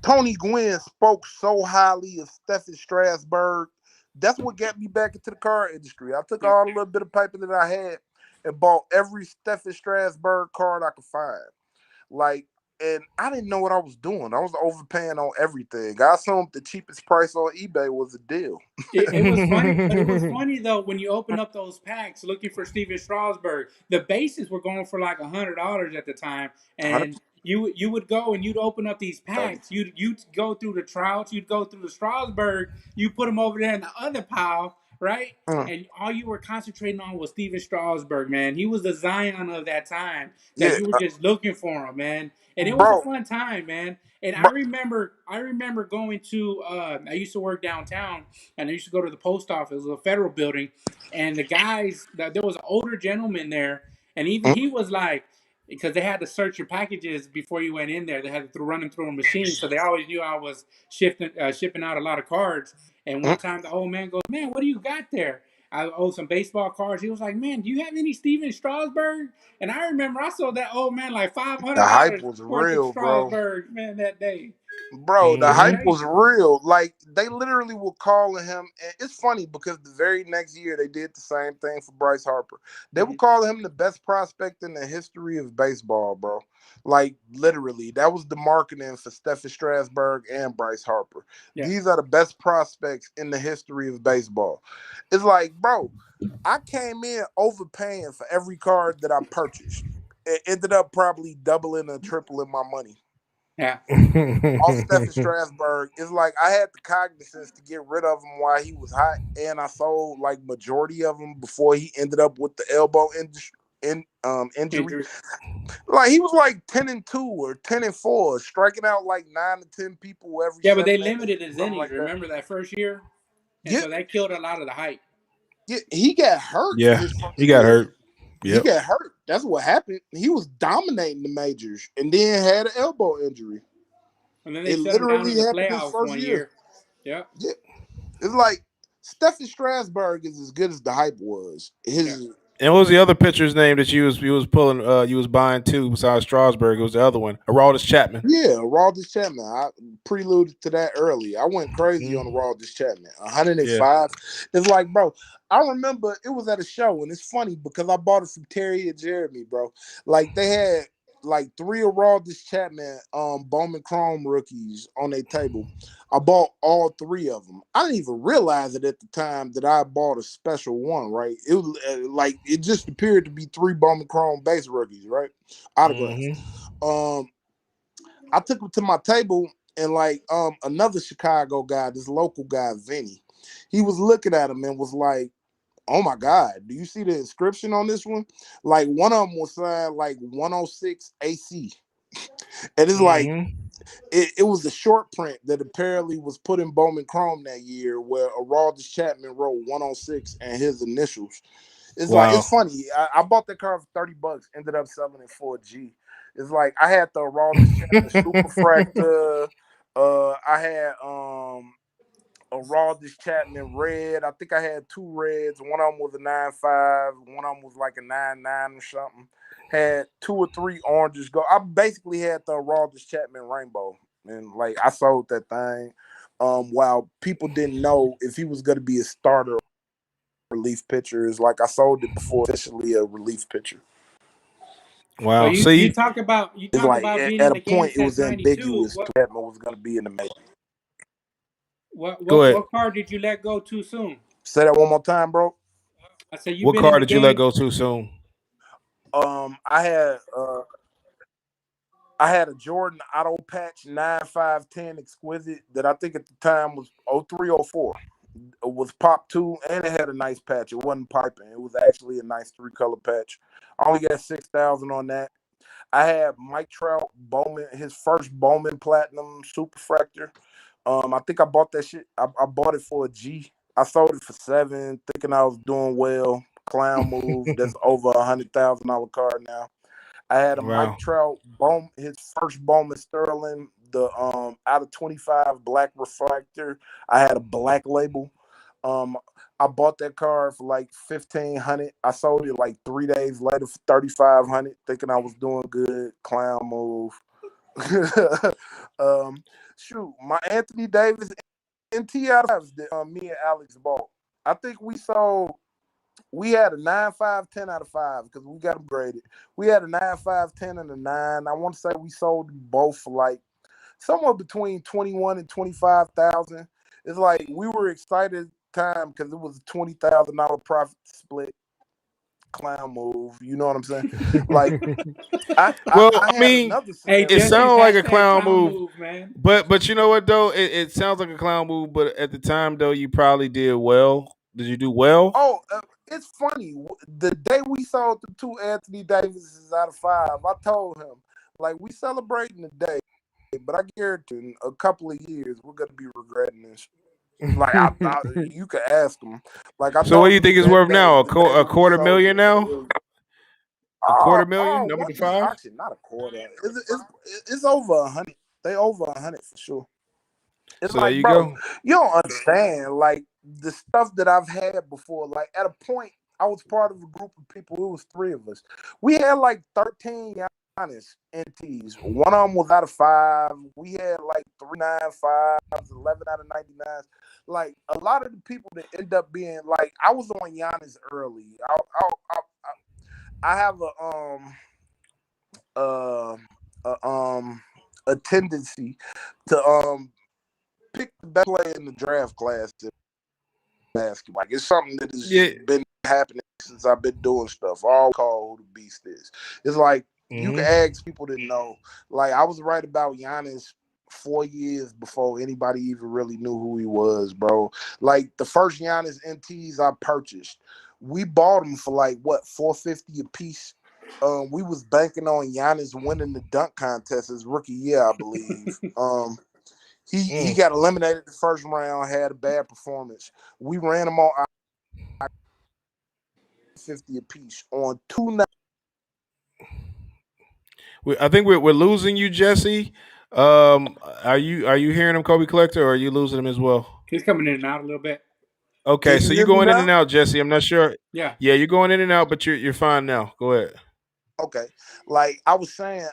Tony Gwynn spoke so highly of Stephen Strasburg. That's what got me back into the car industry. I took Yep. all the little bit of paper that I had and bought every Stephen Strasburg card I could find. Like, and I didn't know what I was doing. I was overpaying on everything. I assumed the cheapest price on eBay was a deal. It was funny. It was funny though when you open up those packs looking for Steven Strasburg. The bases were going for like $100 at the time, and 100% you would go and you'd open up these packs. You'd go through the Trouts, you'd go through the Strasburg, you put them over there in the other pile, right? Mm. And all you were concentrating on was Steven Strasburg, man. He was the Zion of that time that Yeah, you were just looking for him, man. And it was a bro, fun time, man. And bro. I remember going to. I used to work downtown, and I used to go to the post office, it was a federal building, and the guys. There was an older gentleman there, and even Mm, he was like, because they had to search your packages before you went in there. They had to run them through a machine, so they always knew I was shipping out a lot of cards. And mm. one time, the old man goes, "Man, what do you got there?" I owe some baseball cards. He was like, "Man, do you have any Steven Strasburg?" And I remember I sold that old man like five The hundred hype dollars was worth of real, bro. Strasburg, man, that day. Bro, It the was hype Mm-hmm. was crazy. real. Like they literally were calling him, and it's funny because the very next year they did the same thing for Bryce Harper. They were Mhm. calling him the best prospect in the history of baseball, bro. Like literally, that was the marketing for Stephen Strasburg and Bryce Harper. Yeah, These are the best prospects in the history of baseball. It's like, bro, I came in overpaying for every card that I purchased. It ended up probably doubling or tripling my money yeah. off Stephen Strasburg. It's like I had the cognizance to get rid of him while he was hot, and I sold like majority of them before he ended up with the elbow injury. Injury. Like he was like 10-2 or 10-4, striking out like 9 to 10 people every Yeah, but they 7 innings, limited his something innings. like that. Remember that first year, and Yeah, so that killed a lot of the hype. yeah, he got hurt Yeah, his first he got year. hurt. He Yep. got hurt. That's what happened. He was dominating the majors and then had an elbow injury. And then they It shut him down in literally the happened his playoffs first one year. year. Yeah, Yeah. It's like Stephen Strasburg is as good as the hype was. yeah. His And what was the other pitcher's name that you was pulling you was buying too besides Strasburg? It was the other one, Aroldis Chapman. Yeah, Aroldis Chapman. I preluded to that early. I went crazy on Mm. Aroldis Chapman. Yeah. 105. It's like, bro, I remember it was at a show, and it's funny because I bought it from Terry and Jeremy, bro. Like they had like three Aroldis Chapman Bowman Chrome rookies on their table. I bought all three of them. I didn't even realize it at the time that I bought a special one, right? It was like it just appeared to be three Bowman Chrome base rookies, right? Autographs. Mm-hmm. Um, I took them to my table and like another Chicago guy, this local guy, Vinny, he was looking at him and was like, "Oh my God, do you see the inscription on this one?" Like one of them was signed like 106 AC. And it's like Mm-hmm. it was a short print that apparently was put in Bowman Chrome that year where Aroldis Chapman wrote 106 and his initials. It's like it's Wow. funny. I bought that car for $30, ended up selling it for a G. It's like I had the Aroldis Chapman Super Fractor. I had Aroldis Chapman red. I think I had two reds. One of them was a 9.5. One of them was like a 9.9 or something. Had two or three oranges. Go. I basically had the Aroldis Chapman rainbow, and like I sold that thing. While people didn't know if he was going to be a starter relief pitcher, is like I sold it before officially a relief pitcher. Well, Wow. you See, talk about It's like being in at a the game point it since was '92. ambiguous to Chapman was going to be in the major. go ahead. What card did you let go too soon? Say that one more time, bro. I said you've What been in card the did you let game. go too soon? I had a Jordan Auto Patch 9510 Exquisite that I think at the time was 0304. It was Pop 2 and it had a nice patch. It wasn't piping. It was actually a nice three-color patch. I only got 6,000 on that. I had Mike Trout Bowman, his first Bowman Platinum Superfractor. I think I bought that shit. I bought it for a G. I sold it for 7, thinking I was doing well. Clown move. That's over $100,000 card now. I had a Mike Wow. Trout his first Bowman Sterling, the out of 25 black refractor. I had a black label. Um, I bought that car for like 1,500. I sold it like 3 days later for 3,500, thinking I was doing good. Clown move. um, shoot, my Anthony Davis and Ti me and Alex bought. I think we had a 9.5, 10 out of 5 because we got them graded. We had a 9.5, 10, and a 9. I want to say we sold them both for like somewhere between 21 and 25,000. It's like we were excited time because it was a $20,000 profit split. Clown move, you know what I'm saying? Like Well, I I had mean, another Hey, it scenario. Jesse's sounds like a hashtag clown clown move, move, man. but you know what though? It sounds like a clown move, but at the time though, you probably did well. Did you do well? Oh, it's funny. The day we sold the 2 Anthony Davises out of 5, I told him, like, we celebrating today, but I guarantee in a couple of years we're gonna be regretting this. Like, you could ask him. Like, I So what do told you him think it's that worth day, now? the day A that we quarter sold million it. now? A quarter million, number What the is five. actually not a quarter? It's over 100. They over 100 for sure. It's So there like, you bro, go. you don't understand. Like the stuff that I've had before. Like at a point, I was part of a group of people. It was 3 of us. We had like 13 Giannis NTs. One of them was out of 5. We had like 395s, 11 out of 99s. Like a lot of the people that end up being like, I was on Giannis early. I have uh, a a tendency to pick the best player in the draft class in basketball. Like it's something that has Yeah. been happening since I've been doing stuff. All call who the beast is. It's like you can Mm-hmm. ask people to know. Like I was right about Giannis 4 years before anybody even really knew who he was, bro. Like the first Giannis NTs I purchased, we bought them for like what 450 a piece. We was banking on Giannis winning the dunk contest his rookie year, I believe. He Mm. got eliminated the first round, had a bad performance. We ran him on 50 apiece on 2 nights. I think we're losing you, Jesse. Are you hearing him, Kobe Collector, or are you losing him as well? He's coming in and out a little bit. Okay, Can you so you're hear me going in and now? out, Jesse. I'm not sure. Yeah. Yeah, you're going in and out, but you're fine now. Go ahead. Okay. Like I was saying,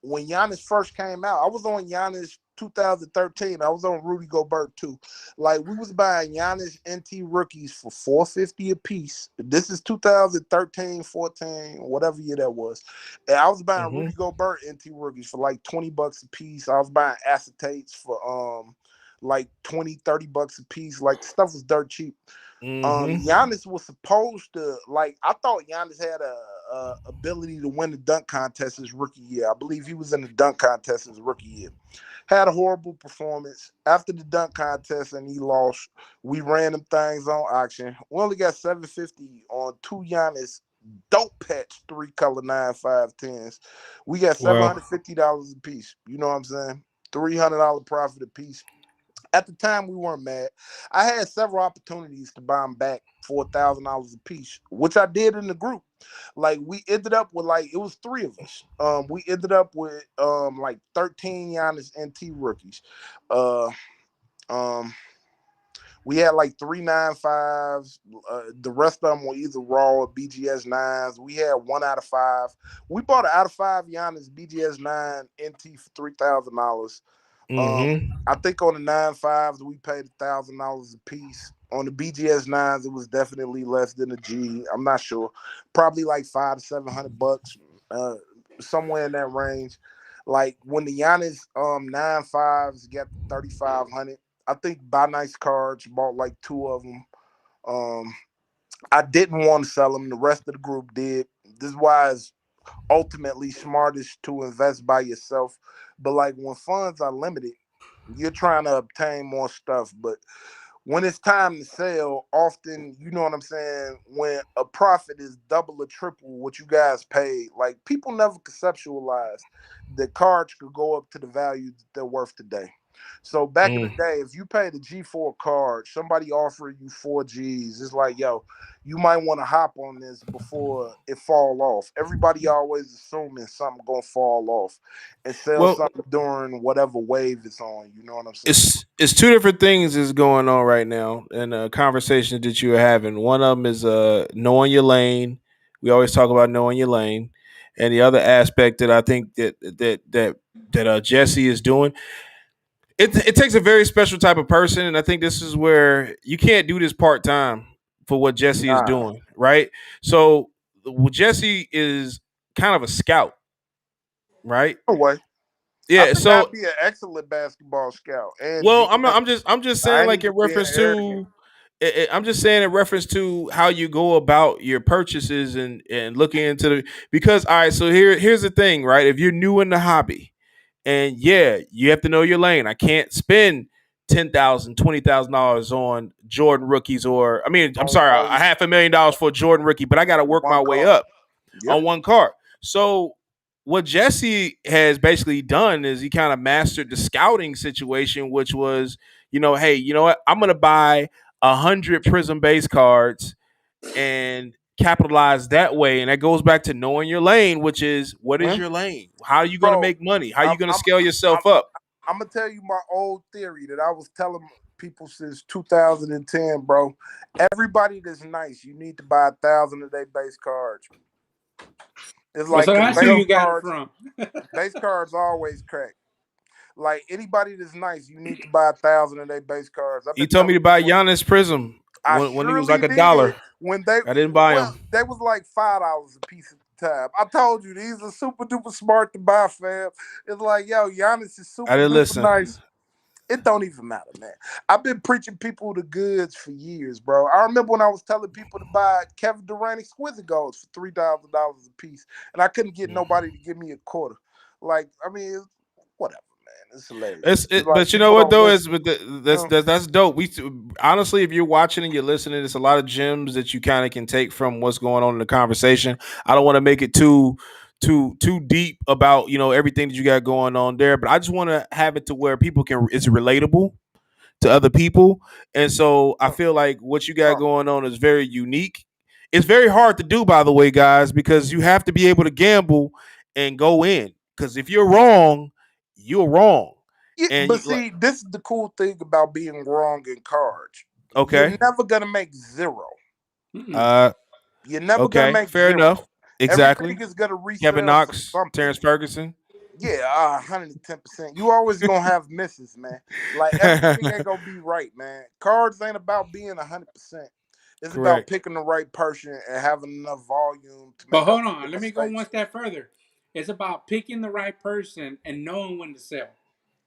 when Giannis first came out, I was on Giannis 2013. I was on Rudy Gobert too. Like we was buying Giannis NT rookies for 450 a piece. This is 2013, 14, whatever year that was. And I was buying Mm-hmm. Rudy Gobert NT rookies for like $20 a piece. I was buying acetates for like 20, $30 a piece. Like stuff was dirt cheap. Mm-hmm. Giannis was supposed to like. I thought Giannis had a ability to win the dunk contest his rookie year. I believe he was in the dunk contest his rookie year. Had a horrible performance after the dunk contest, and he lost. We ran them things on auction. We only got 750 on 2 Giannis dope patch 3-color 9.510s. We got Well, $750 a piece. You know what I'm saying? $300 profit a piece. At the time, we weren't mad. I had several opportunities to buy them back for $1,000 a piece, which I did in the group. Like we ended up with like it was 3 of us. We ended up with like 13 Giannis NT rookies. Uh, um, we had like 395s. The rest of them were either raw or BGS nines. We had 1 out of 5. We bought an out of 5 Giannis BGS 9 NT for $3,000. mm-hmm. I think on the 9.5s we paid $1,000 a piece. On the BGS nines, it was definitely less than a G. I'm not sure, probably like $500 to $700, somewhere in that range. Like when the Giannis 9.5s got 3,500, I think Buy Nice Cards bought like 2 of them. Um, I didn't want to sell them. The rest of the group did. This is why it's ultimately smartest to invest by yourself. But like when funds are limited, you're trying to obtain more stuff. But when it's time to sell, often, you know what I'm saying, when a profit is double or triple what you guys paid, like people never conceptualize that cards could go up to the value that they're worth today. So back in the Mm. day, if you paid a G4 card, somebody offering you 4 Gs, it's like, yo, you might want to hop on this before it fall off. Everybody always assuming something gonna fall off and sell Well, something during whatever wave it's on. You know what I'm saying? it's two different things is going on right now, and conversations that you are having. One of them is knowing your lane. We always talk about knowing your lane, and the other aspect that I think that Jesse is doing. It takes a very special type of person, and I think this is where you can't do this part time for what Jesse is Nah. doing, right? So Jesse is kind of a scout, right? Anyway, I Yeah. think I'd So be an excellent basketball scout and well, GM. I'm just I saying ain't like in even being reference arrogant. to I'm just saying in reference to how you go about your purchases and looking into the because all right, so here's the thing, right? If you're new in the hobby and yeah, you have to know your lane. I can't spend $10,000, $20,000 on Jordan rookies, or I'm On sorry, a one $500,000 for a Jordan rookie, but I got to work my way card. up Yep. on one card. So what Jesse has basically done is he kind of mastered the scouting situation, which was, hey, you know what? I'm gonna buy 100 Prizm base cards and capitalize that way. And that goes back to knowing your lane, which is, what is your lane? How are you going to Bro, make money? How are you I'm going to I'm scale I'm yourself up? I'm gonna tell you my old theory that I was telling people since 2010, bro. Everybody that's nice, you need to buy 1,000 of their base cards. It's Well, like so because that's who you got it from. base cards always crack. Like anybody that's nice, you need to buy 1,000 of their base cards. I've He been told me telling to buy people. Giannis Prism I when he was like surely a did dollar. when I didn't buy him. they was like $5 a piece at the time. I told you these are super duper smart to buy, fam. It's like, yo, Giannis is I super didn't duper listen. nice. It don't even matter, man. I've been preaching people the goods for years, bro. I remember when I was telling people to buy Kevin Durant exquisite golds for $3,000 a piece, and I couldn't get nobody to give me a quarter. Like, I mean, whatever, man. It's hilarious. It's like But you know people what don't though listen. is, but You know? that's dope. We honestly, if you're watching and you're listening, it's a lot of gems that you kind of can take from what's going on in the conversation. I don't want to make it too deep about everything that you got going on there, but I just want to have it to where people can, it's relatable to other people. And so I Uh, feel like what you got uh, going on is very unique. It's very hard to do, by the way, guys, because you have to be able to gamble and go in. Because if you're wrong, you're wrong. yeah, And but you like, see, this is the cool thing about being wrong in cards. You're okay, never gonna make zero. Mm-mm. uh, You're never gonna okay, make fair zero. enough. Everything Exactly. is gonna Kevin resell for Knox, something. Terrence Ferguson. Yeah, 110%. You always gonna have misses, man. Like everything ain't gonna be right, man. Cards ain't about being 100%. It's about Correct. picking the right person and having enough volume to But make up hold for on, your let me go one mistakes. step further. It's about picking the right person and knowing when to sell.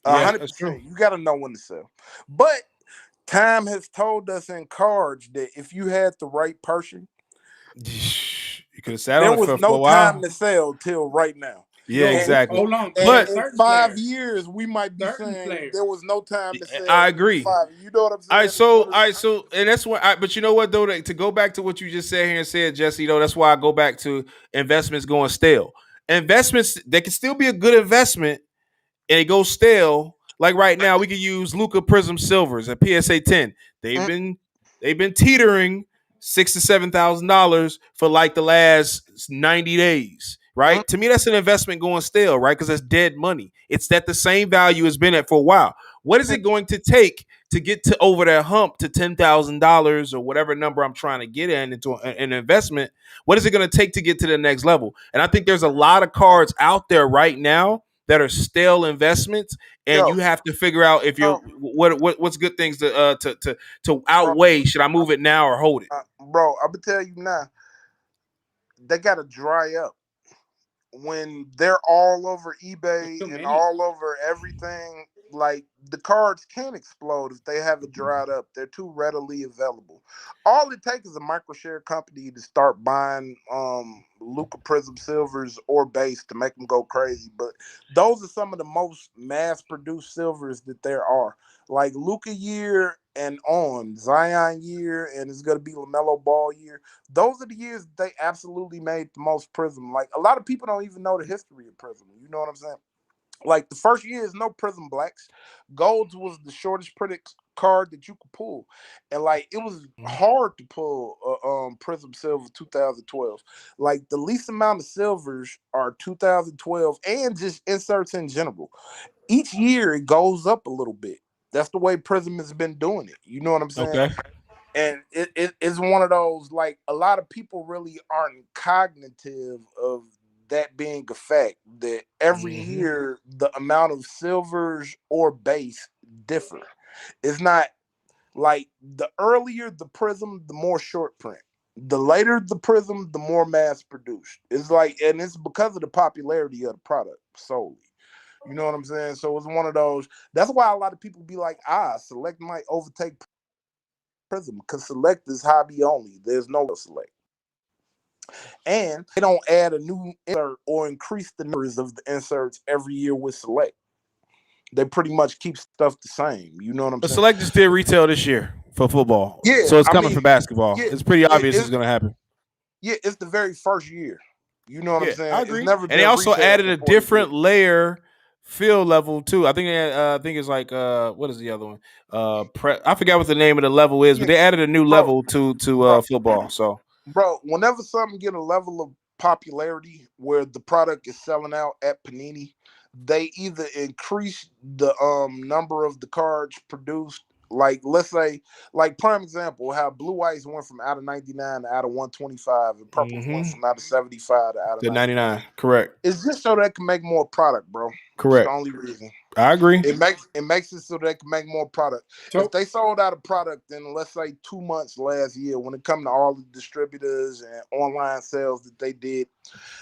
A Yeah, hundred that's true. percent. You gotta know when to sell. But time has told us in cards that if you had the right person, You could have sat there on it was for no a time while. to sell till right now. Yeah, No, And exactly. hold on, but and But there's in certain 5 players. years, we might be Certain saying there players. was no time to I sell in agree. 5. You know what I'm I saying? so I so and that's what but you know what though, to go back to what you just said here and said, Jesse, though, that's why I go back to investments going stale. Investments, they can still be a good investment and it goes stale. Like right now, we could use Luca Prism Silvers at PSA 10. They've Mm, been they've been teetering $6,000 to $7,000 for like the last 90 days. mm, Right? To me, that's an investment going stale, right? Because that's dead money. It's at the same value it's been at for a while. What is mm. it going to take to get to over that hump to $10,000 or whatever number I'm trying to get in into an investment? What is it going to take to get to the next level? And I think there's a lot of cards out there right now that are stale investments, and Yo, you have to figure out if you're bro, what's good things to bro, outweigh. Should I move it now or hold it? bro, I'm gonna tell you now, they gotta dry up. When they're all over There's eBay too and many. all over everything, like the cards can't explode if they haven't dried up. They're too readily available. All it takes is a microshare company to start buying Luca Prism Silvers or base to make them go crazy. But those are some of the most mass produced silvers that there are. Like Luca year and on, Zion year, and it's gonna be LaMelo Ball year. Those are the years they absolutely made the most Prism. Like a lot of people don't even know the history of Prism. You know what I'm saying? Like the first year is no Prism Blacks. Golds was the shortest printed card that you could pull, and like it was hard to pull Prism Silver 2012. Like the least amount of silvers are 2012, and just inserts in general. Each year it goes up a little bit. That's the way Prism has been doing it. You know what I'm saying? Okay. And it's one of those, like, a lot of people really aren't cognitive of that being a fact that every Mm-hmm. year the amount of silvers or base differ. It's not like the earlier the prism, the more short print. The later the prism, the more mass produced. It's like, and it's because of the popularity of the product solely. You know what I'm saying? So it's one of those. That's why a lot of people be like, select might overtake Prism, because select is hobby only. There's no select. And they don't add a new insert or increase the numbers of the inserts every year with select. They pretty much keep stuff the same. You know what I'm But saying? Select just did retail this year for football, Yeah, so it's I coming mean, for basketball. yeah, It's pretty yeah, obvious it's going to happen. it's the very first year. You know what I'm Yeah, I saying? It's agree. never And they been also retail added a before this year. different layer field level too. I think I think it's like what is the other one? I forgot what the name of the level is, but Yeah, they added a new bro, level to bro, football. So bro. Whenever something get a level of popularity where the product is selling out at Panini, they either increase the number of the cards produced. Like let's say, like prime example, how Blue Ice went from out of 99 to out of 125, and Purples went from out of 75 to out of the 99. 99, correct, It's just so they can make more product, bro. It's the correct. only reason. I agree. It makes it so they can make more product. If So they sold out a product in let's say 2 months last year, when it come to all the distributors and online sales that they did,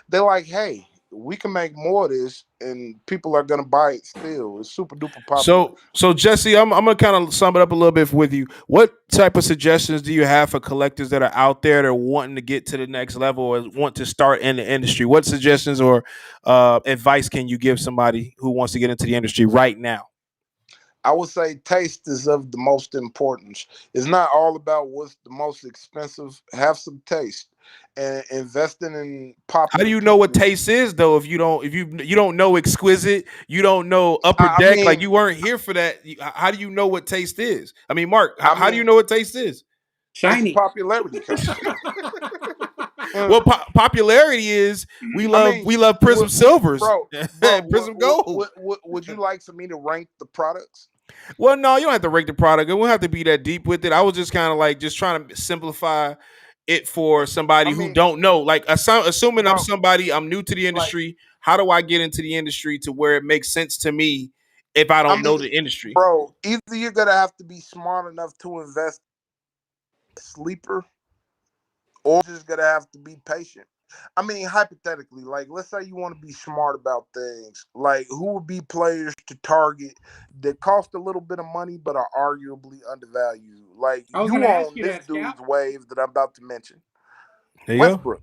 they're like, hey, we can make more of this, and people are gonna buy it still. It's super duper popular. So Jesse, I'm gonna kind of sum it up a little bit with you. What type of suggestions do you have for collectors that are out there that are wanting to get to the next level or want to start in the industry? What suggestions or advice can you give somebody who wants to get into the industry right now? I would say taste is of the most importance. It's not all about what's the most expensive. Have some taste, and investing in How do popular you know what people. taste is though? If you don't know exquisite, you don't know upper I deck, like mean, you weren't here for that. How do you know what taste is? I mean, Mark, I how do you mean, know what taste is? it's a shiny. popularity contest. Well, popularity is we I love mean, we love Prism Silvers bro, bro, and Prism Gold. would you like for me to rank the products? Well, no, you don't have to rank the product. It won't have to be that deep with it. I was just kind of like just trying to simplify it for somebody I who mean, don't know. Like assuming I'm bro, somebody, I'm new to the like, industry. How do I get into the industry to where it makes sense to me if I I don't know mean, the industry? bro, either you're gonna have to be smart enough to invest in a sleeper, or just gonna have to be patient. I mean, hypothetically, like let's say you want to be smart about things, like who would be players to target that cost a little bit of money but are arguably undervalued. Like I was you gonna ask on you this that, Scout. dude's wave that I'm about to mention. There you go. Westbrook.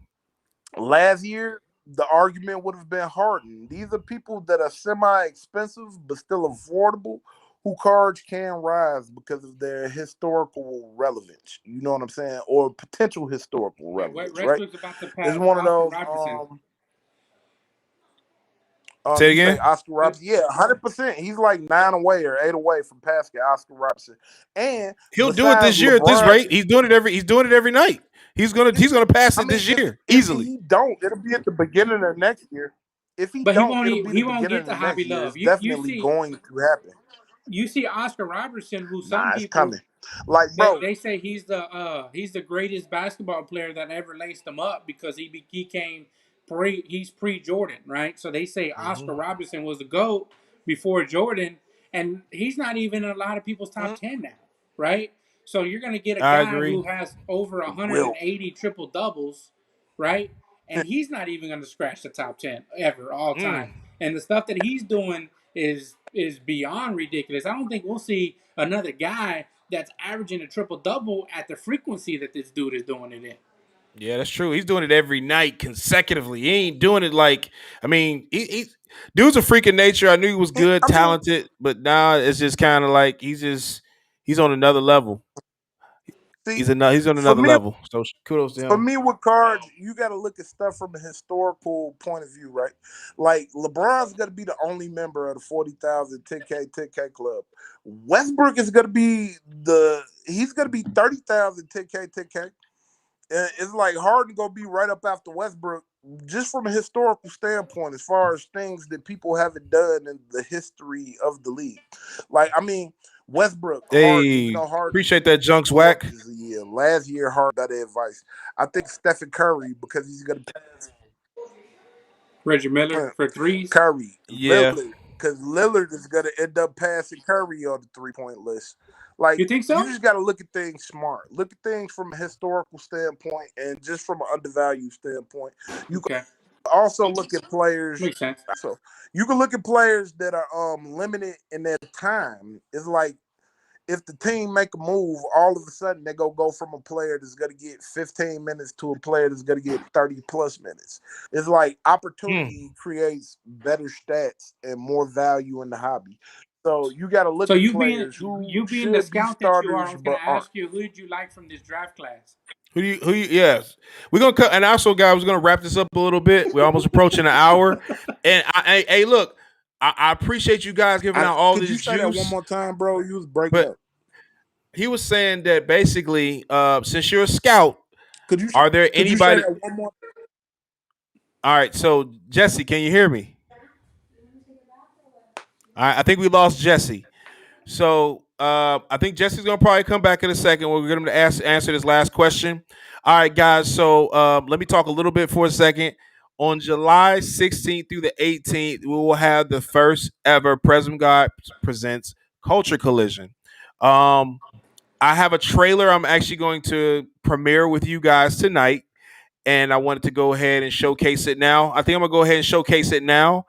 Last year, the argument would have been Harden. These are people that are semi-expensive but still affordable, who cards can rise because of their historical relevance. You know what I'm saying, or potential historical Okay, relevance. Right? Westbrook's about to It's pass one of Oscar those. Robertson. Say it You say again. Oscar Robertson? Yeah, 100%. He's like 9 away or 8 away from passing Oscar Robertson. And He'll do it besides this year at this LeBron, rate. He's doing it every night. He's gonna pass I it mean, this if year if easily. he don't, it'll be at the beginning of next year. If he But he don't, won't it'll be the he won't beginning get of the the Hobby next year. It's Love. You definitely see going to happen. Oscar Robertson, who some Nah, it's people coming. Like, bro, they say he's the greatest basketball player that ever laced them up because he came he's pre Jordan, right? So they say Oscar Robertson was the GOAT before Jordan, and he's not even in a lot of people's top mm, 10 now, right? So you're gonna get a I guy agree. who has over will. 180 triple doubles, right? And he's not even gonna scratch the top 10 ever all Mm. time. And the stuff that he's doing is beyond ridiculous. I don't think we'll see another guy that's averaging a triple double at the frequency that this dude is doing it in. Yeah, that's true. He's doing it every night consecutively. He ain't doing it like I mean, dude's a freak of nature. I knew he was good, I mean, talented, but now it's just kind of like he's on another level. see, He's on for another me, level. So kudos to for him. me with cards, you got to look at stuff from a historical point of view, right? Like LeBron's going to be the only member of the 40,000 10K club. Westbrook is going to be he's going to be 30,000 10K. And it's like Harden gonna be right up after Westbrook, just from a historical standpoint, as far as things that people haven't done in the history of the league. Like, I mean, Westbrook, Harden, even Hey, though Harden appreciate that, Junks Whack. rookies a year. Last year, Harden better advice. I think Stephen Curry, because he's gonna Reggie Miller for threes. Curry, Yeah. Lillard, because Lillard is gonna end up passing Curry on the 3 point list. Like You think you so? just got to look at things smart. Look at things from a historical standpoint and just from an undervalued standpoint. You can Okay, also look at players. makes sense. So you can look at players that are limited in their time. It's like if the team make a move, all of a sudden they go from a player that's gonna get 15 minutes to a player that's gonna get 30 plus minutes. It's like Hmm. opportunity creates better stats and more value in the hobby. So you got to So look at you being players who you being the should be scout that you are, I starters was going but to aren't. ask you, who did you like from this draft class? Yes, we're gonna cut. And also, guys, we're gonna wrap this up a little bit. We're almost approaching an hour. And hey, look, I appreciate you guys giving out all Could you this say that one juice. more time, bro? You was breaking But up. he was saying that basically, since you're a scout, are there Could you say anybody? that one more? All right, so Jesse, can you hear me? All right, I think we lost Jesse. So I think Jesse's gonna probably come back in a second. We'll get him to answer this last question. All right, guys. So let me talk a little bit for a second. On July 16th through the 18th, we will have the first ever PrizmGawds presents Culture Collision. I have a trailer I'm actually going to premiere with you guys tonight, and I wanted to go ahead and showcase it now. I think I'm gonna go ahead and showcase it now.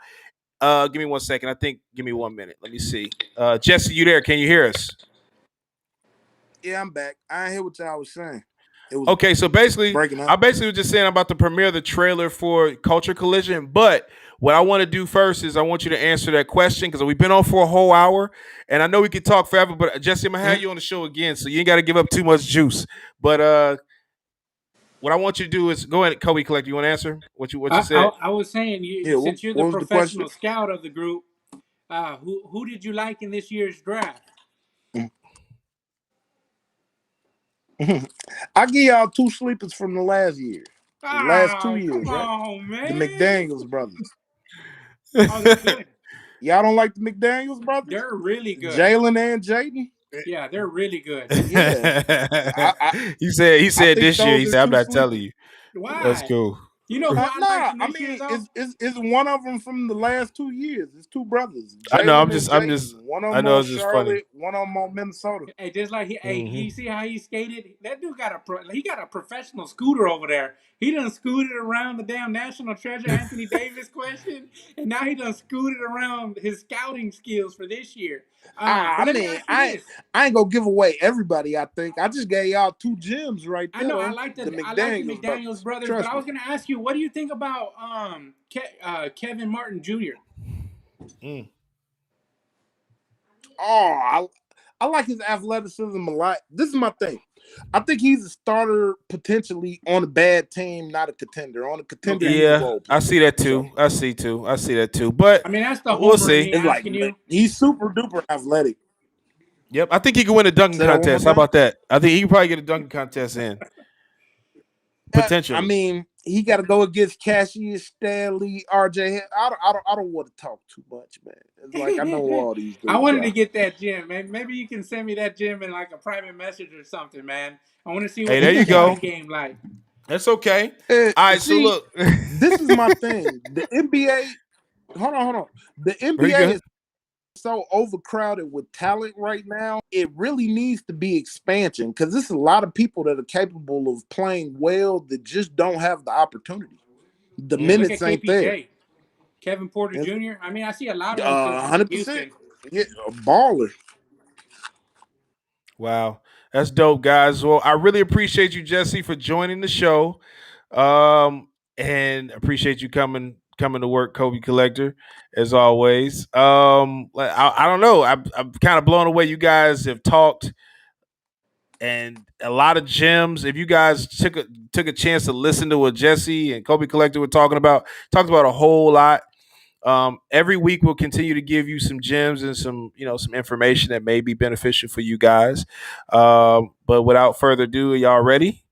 Give me 1 second. Give me 1 minute. Let me see. Jesse, you there? Can you hear us? Yeah, I'm back. I ain't hear what y'all was saying. It was Okay, so basically, breaking I up. basically was just saying I'm about to premiere the trailer for Culture Collision. But what I want to do first is I want you to answer that question because we've been on for a whole hour, and I know we could talk forever. But Jesse, I'm gonna have you on the show again, so you ain't got to give up too much juice. But what I want you to do is go ahead, Kobe Collect. You want to answer what you said? I was saying, Yeah. since you're the What was the question? professional scout of the group, who did you like in this year's draft? I give y'all two sleepers from the last year, the last Oh, 2 years, come right? on, The man. McDaniels brothers. Oh, they're good. Y'all don't like the McDaniels brothers? They're really good. Jalen and Jaden? Yeah, they're really good. Yeah. He I said think this year. those He are said, "I'm two not telling sleepers. you." That's Why? cool. You know who I like Nah, from I this year, mean, though? it's one of them from the last 2 years. It's two brothers, I know. Jalen and Jaden. One of I them know on it's just funny. Charlotte, one of them on Minnesota. Hey, just like hey, Hmm. you see how he skated? That dude got he got a professional scooter over there. He done scooted around the damn national treasure Anthony Davis question, and now he done scooted around his scouting skills for this year. But I let me mean, ask you this: I ain't gonna give away everybody. I think I just gave y'all two gems right I there, know though. The I like the McDaniels McDaniel's brothers. brothers, but Trust I me. was gonna ask you, what do you think about Kevin Martin Jr.? Mm. Oh, I like his athleticism a lot. This is my thing. I think he's a starter potentially on a bad team, not a contender. On a contender, Okay. he's a Yeah, role I player. see that So too. I see that too. But I mean, that's the we'll homer in see. me it's like, asking man, you. he's super duper athletic. Yep, I think he can win a dunking Say that one more contest. How time. about that? I think he can probably get a dunking contest in I potentially. mean, he got to go against Cassius Stanley, RJ. I don't want to talk too much, man. It's like I know who all these I dudes wanted to are. get that gym, man. Maybe you can send me that gym in like a private message or something, man. I want to see Hey, what the there you go. scouting game like. That's okay. All right, so See, look. this is my thing. The NBA. Hold on. The Very NBA good. is so overcrowded with talent right now. It really needs to be expansion because there's a lot of people that are capable of playing well that just don't have the opportunity. The Yeah, look Mm. at minutes ain't there. KPJ, Kevin Porter It's Jr. I mean, I see a lot of them still playing in 100%. Houston. Yeah, a baller. Wow, that's dope, guys. Well, I really appreciate you, Jesse, for joining the show, and appreciate you coming to work, Kobe Collector, as always. I don't know. I'm kind of blown away. You guys have talked and a lot of gems. If you guys took a chance to listen to what Jesse and Kobe Collector were talked about a whole lot. Every week we'll continue to give you some gems and some information that may be beneficial for you guys. But without further ado, y'all ready?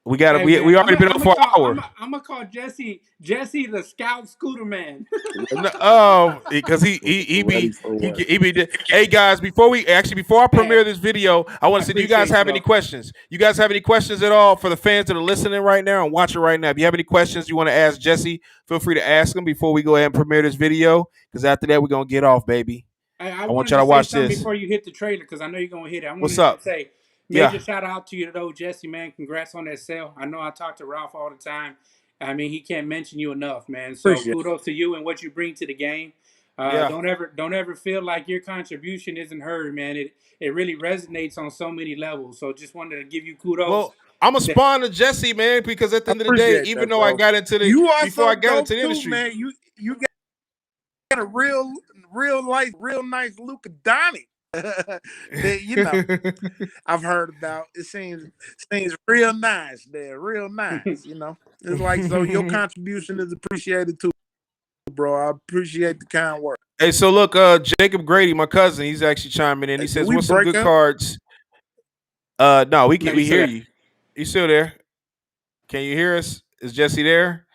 We got Hey we man, already been on for an hour. I'm gonna call Jesse the Scout Scooter Man. No, because Ready for what? he be. Hey guys, before I Hey, premiere this video, I want I to say, do you guys appreciate you have any though. questions? You guys have any questions at all for the fans that are listening right now and watching right now? If you have any questions you want to ask Jesse, feel free to ask them before we go ahead and premiere this video. Because after that, we're gonna get off, baby. I I want wanted y'all to to say watch something this. before you hit the trailer because I know you're gonna hit it. I What's wanted to up? say Yeah. major shout out to you though, Jesse, man. Congrats on that sale. I know I talk to Ralph all the time. I mean, he can't mention you enough, man. So Appreciate kudos to you and what you bring to the game. Yeah. Don't ever feel like your contribution isn't heard, man. It really resonates on so many levels. So just wanted to give you kudos. Well, I'm a That, spawn to Jesse, man, because at the I end of the day, appreciate even that, though I bro. got into the You are before so I got into dope the too, industry, man. You a real nice Luka Doncic that I've heard about. It seems real nice there, real nice. It's like, so your contribution is appreciated too, bro. I appreciate the kind work. Hey, so look, Jacob Grady, my cousin, he's actually chiming in. He Did says, we "What's some break good up? cards?" No, No, we he's still hear there. you. You still there? Can you hear us? Is Jesse there?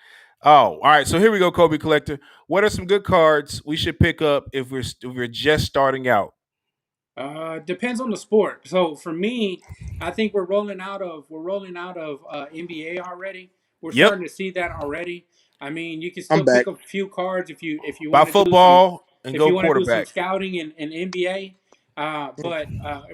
Oh, all right. So here we go, Kobe Collector. What are some good cards we should pick up if we're just starting out? Depends on the sport. So for me, I think we're rolling out of NBA already. We're Yep. starting to see that already. I mean, you can I'm still pick back. up a few cards if you Buy want to do some football and if go you want to do some quarterback. scouting in NBA. But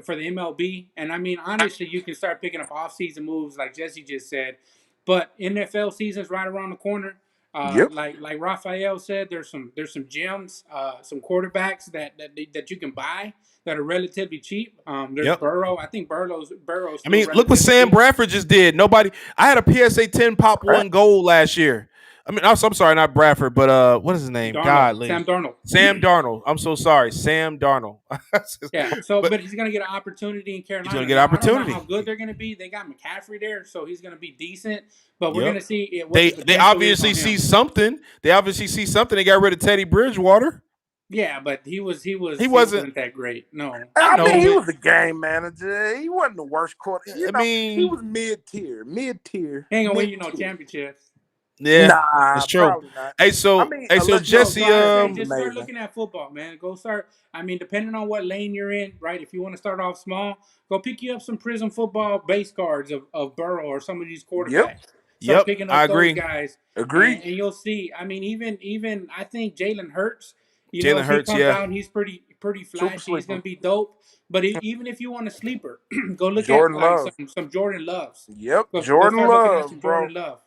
for the MLB, and I mean honestly, you can start picking up off-season moves like Jesse just said. But NFL season's right around the corner. Yep. Like Raphael said, there's some gems, some quarterbacks that you can buy that are relatively cheap. There's Yep. Burrow. I think Burrow's I still mean, look what relatively Sam cheap. Bradford just did. Nobody. I had a PSA 10 pop Right. one goal last year. I mean, I'm sorry, not Bradford, but what is his name? Sam Godly. Darnold. Sam Darnold. I'm so sorry, Sam Darnold. Yeah. So, but but he's gonna get an opportunity in he's gonna Carolina. get Now, I don't know how opportunity. good they're gonna be. They got McCaffrey there, so he's gonna be decent. But we're Yep. gonna see what the They potential is obviously on see him. something. They obviously see something. They got rid of Teddy Bridgewater. Yeah, but he He wasn't. wasn't that great. No, I I mean, know, he but was a game manager. He wasn't the worst quarter. I He mean, was mid-tier, mid-tier, he ain't gonna win mid-tier. championships. yeah, Nah, that's true. probably not. Hey, I so mean, hey, so unless your No, so Jesse, I defense say is just start amazing. looking at football, man. Go start. I mean, depending on what lane you're in, right? If you want to start off small, go pick you up some Prizm football base cards of Burrow or some of these Yep, quarterbacks. Start yep, picking I up those agree. guys, agree. and you'll see. I mean, even I think Jalen Hurts. Jalen If he Hurts, comes yeah, out, he's pretty Super flashy. He's sleeper. gonna be dope. But even if you want a sleeper, go look at Jordan like Love. some Jordan Loves. Yep, Go Jordan start looking at some Love, bro. Jordan Love.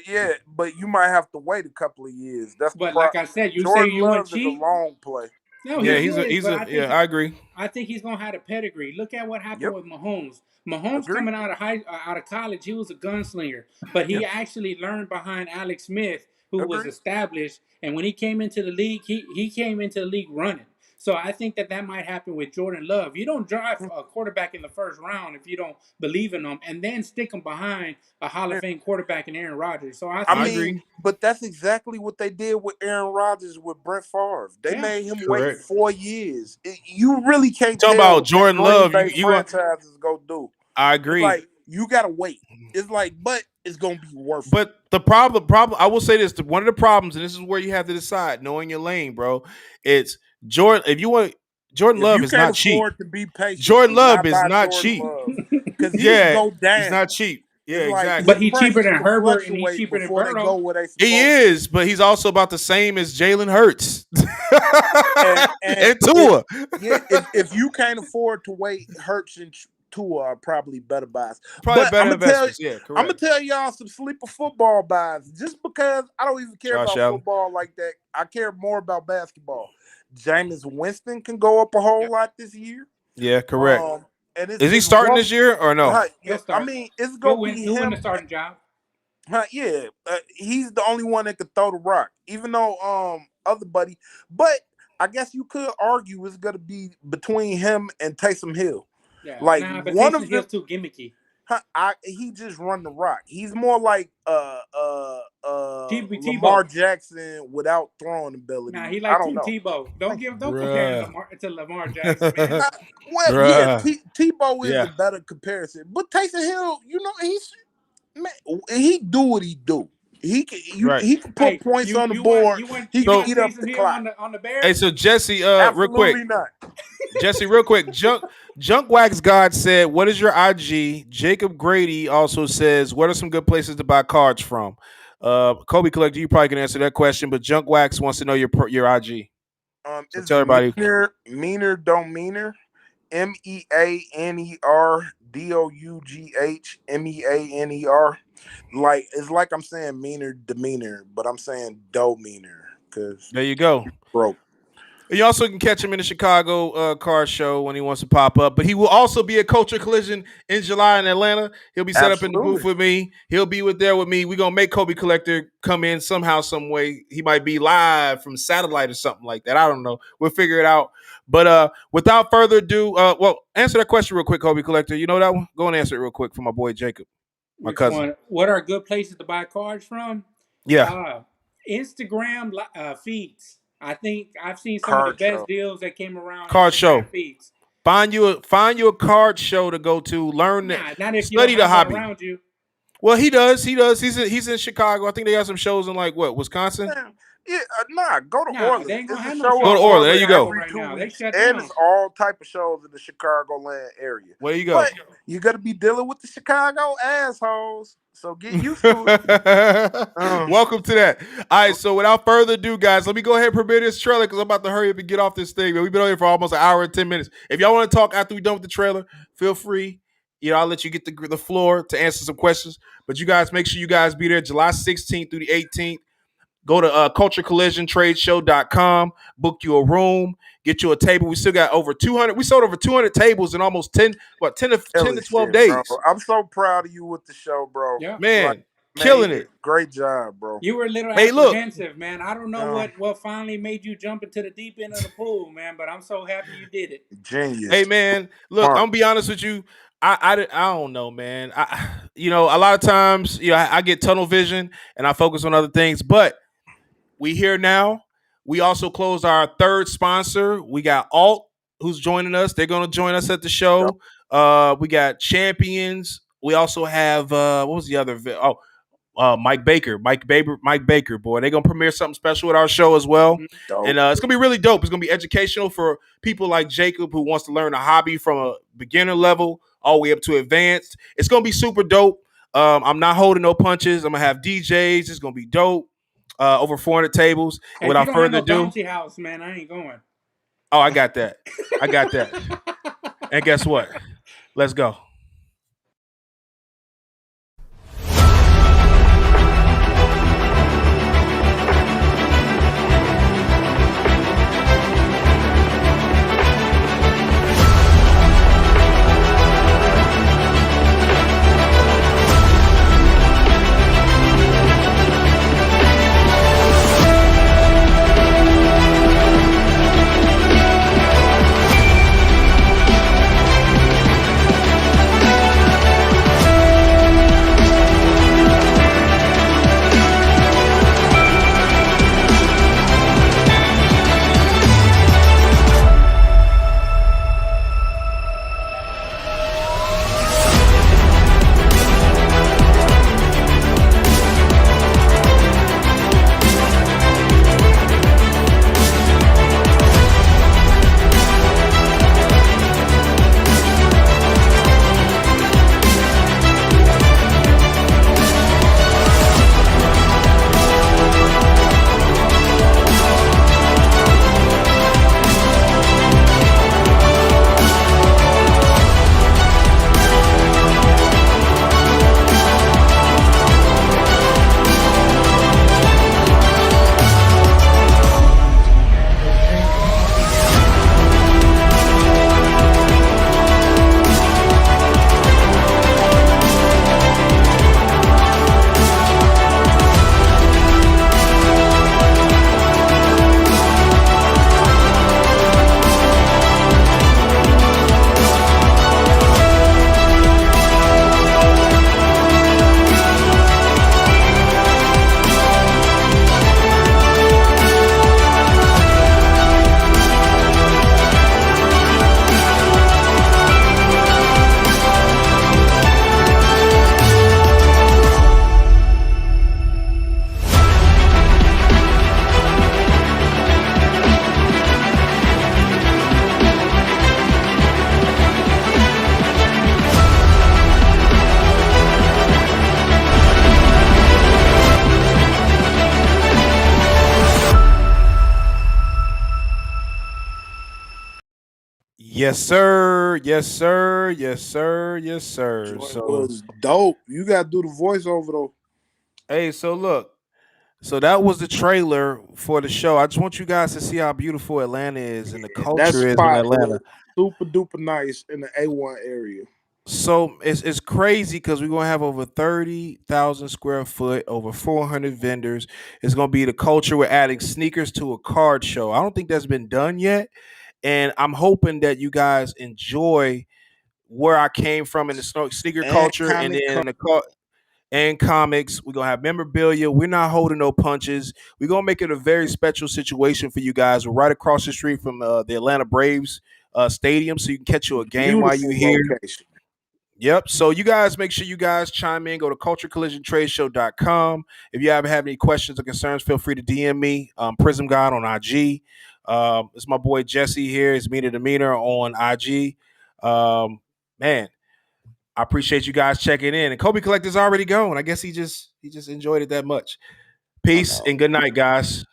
Yeah, but you might have to wait a couple of years. That's the But problem. like I said, you say Jordan you want Love is a cheap. long play. No, yeah. he is, He's but a yeah. I agree. I think he's gonna have a pedigree. Look at what happened Yep, with Mahomes. Mahomes agree. coming out of college, he was a gunslinger, but he Yep, actually learned behind Alex Smith, who was agree. established. And when he came into the league, he came into the league running. So I think that might happen with Jordan Love. You don't draft a quarterback in the first round if you don't believe in them, and then stick him behind a Hall of Fame quarterback in Aaron Rodgers. So I I I think, mean, agree. but that's exactly what they did with Aaron Rodgers with Brett Favre. They yeah, made him wait Correct. 4 years. You really You can't talking tell about what Jordan Green Love? Bay You want? franchise is gonna do. I It's agree. like you gotta wait. It's like, but it's gonna be worth it. But the problem, I will say this: one of the problems, and this is where you have to decide, knowing your lane, bro. It's Jordan. If you want, Jordan If Love you is can't not cheap. afford to be patient, Jordan do Love not is buy not Jordan cheap. Love because he can Yeah, go he's down. not cheap. Yeah, It's like but his exactly. he's cheaper prices than can Herbert and he's fluctuate cheaper than before they go Burrow. where they He supposed to. is, but he's also about the same as Jalen Hurts And and if Tua. if you can't afford to wait, Hurts and Tua are probably better buys. Probably But better investments. Yeah, I'm gonna correct. tell y'all some sleeper football buys. Just because I don't even care Josh about Allen. football like that, I care more about basketball. Jameis Winston can go up a whole Yep, lot this year. Yeah, correct. Um, and Is he it's starting one. this year or no? he'll I start. mean, it's gonna be He'll win the him. starting job. Yeah, he's the only one that could throw the rock. Even though other buddy, but I guess you could argue it's gonna be between him and Taysom Hill. Yeah, Like nah, but one Taysom of them, Hill's too gimmicky. he just run the rock. He's more like Lamar Tebow. Jackson without throwing Nah, ability. he I like don't Tim know. Tebow. Don't compare him Bruh. To Lamar Jackson, man. Well, yeah, Bruh. Tebow is Yeah. the better comparison, but Taysom Hill, he do what he do. Right. He can put Hey, points on the board. He you can So, want eat up Taysom the Hill clock. on the hey, Bears? so Jesse, real quick. Absolutely not. Jesse, real quick. Junk Wax God said, "What is your IG?" Jacob Grady also says, "What are some good places to buy cards from?" Kobe Collector, you probably can answer that question, but Junk Wax wants to know your IG. So It's tell everybody. meaner don't meaner. MEANER Like it's like I'm saying meaner demeanor, but I'm saying do meaner because There you go. broke. You also can catch him in the Chicago car show when he wants to pop up. But he will also be at Culture Collision in July in Atlanta. He'll be set up in the booth Absolutely. with me. He'll be there with me. We're gonna make Kobe Collector come in somehow, some way. He might be live from satellite or something like that. I don't know. We'll figure it out. But without further ado, well, answer that question real quick, Kobe Collector. You know that one? Go and answer it real quick for my boy Jacob, my Which cousin. one? What are good places to buy cards from? Yeah, Uh, Instagram feeds. I think I've seen some of the Card best show. deals that came around card show. Instagram feeds. Find you a card show to go to. Learn that. Nah, not if you don't Study the have one hobby. around you. Well, he does. He does. He's in Chicago. I think they got some shows in like what, Wisconsin? Yeah, go to Nah, they Orland. ain't It's gonna a have no show show Go in to in Orland. There Orland you go. Chicago every right 2 now. They weeks, shut and down. it's all type of shows in the Chicagoland area. Where you go? But you got to be dealing with the Chicago assholes, so get used to it. Welcome to that. All right, so without further ado, guys, let me go ahead and premiere this trailer because I'm about to hurry up and get off this thing. Man, we've been on here for almost an hour and 10 minutes. If y'all want to talk after we're done with the trailer, feel free. I'll let you get the floor to answer some questions. But you guys, make sure you guys be there July 16th through the 18th. Go to culturecollisiontradeshow.com, book you a room, get you a table. We still got over 200. We sold over 200 tables in almost 10 to 12 Shit, bro. days. I'm so proud of you with the show, bro. Yeah. Man, Like, killing you it. did a great job, bro. You were a little Hey, look. apprehensive, man. I don't know what finally made you jump into the deep end of the pool, man. But I'm so happy you did it. Genius. Hey, man, look, I'm gonna be honest with you. I don't know, man. A lot of times, I get tunnel vision and I focus on other things, but we here now. We also closed our third sponsor. We got Alt, who's joining us. They're going to join us at the show. We got Champions. We also have what was the other? Mike Baker, boy. They're gonna premiere something special at our show as well, and it's gonna be really dope. It's gonna be educational for people like Jacob who wants to learn a hobby from a beginner level all the way up to advanced. It's gonna be super dope. I'm not holding no punches. I'm gonna have DJs. It's gonna be dope. Over 400 tables. Hey, Without if you don't further have no ado, bouncy house, man, I ain't going. oh, I got that. And guess what? Let's go. Yes, sir. Yes, sir. Yes, sir. Yes, sir. Joy So, was dope. You got to do the voiceover though. hey, so look. So that was the trailer for the show. I just want you guys to see how beautiful Atlanta is and the That culture is in spot Atlanta. was super duper nice in the A1 area. So it's crazy because we're gonna have over 30,000 square foot, over 400 vendors. It's gonna be the culture. We're adding sneakers to a card show. I don't think that's been done yet, and I'm hoping that you guys enjoy where I came from in the sneaker And culture, and comic then in the and comics. We're gonna have memorabilia. We're not holding no punches. We're gonna make it a very special situation for you guys. We're right across the street from the Atlanta Braves stadium, so you can catch you a game while you're beautiful here. location. Yep. So you guys make sure you guys chime in. Go to culturecollisiontradeshow.com. If you ever have any questions or concerns, feel free to DM me, PrizmGawd on IG. It's my boy Jesse here. It's Meaner Demeanor on IG. Man, I appreciate you guys checking in. And Kobe Collector's already gone. I guess he just enjoyed it that much. I Peace know. and good night, guys.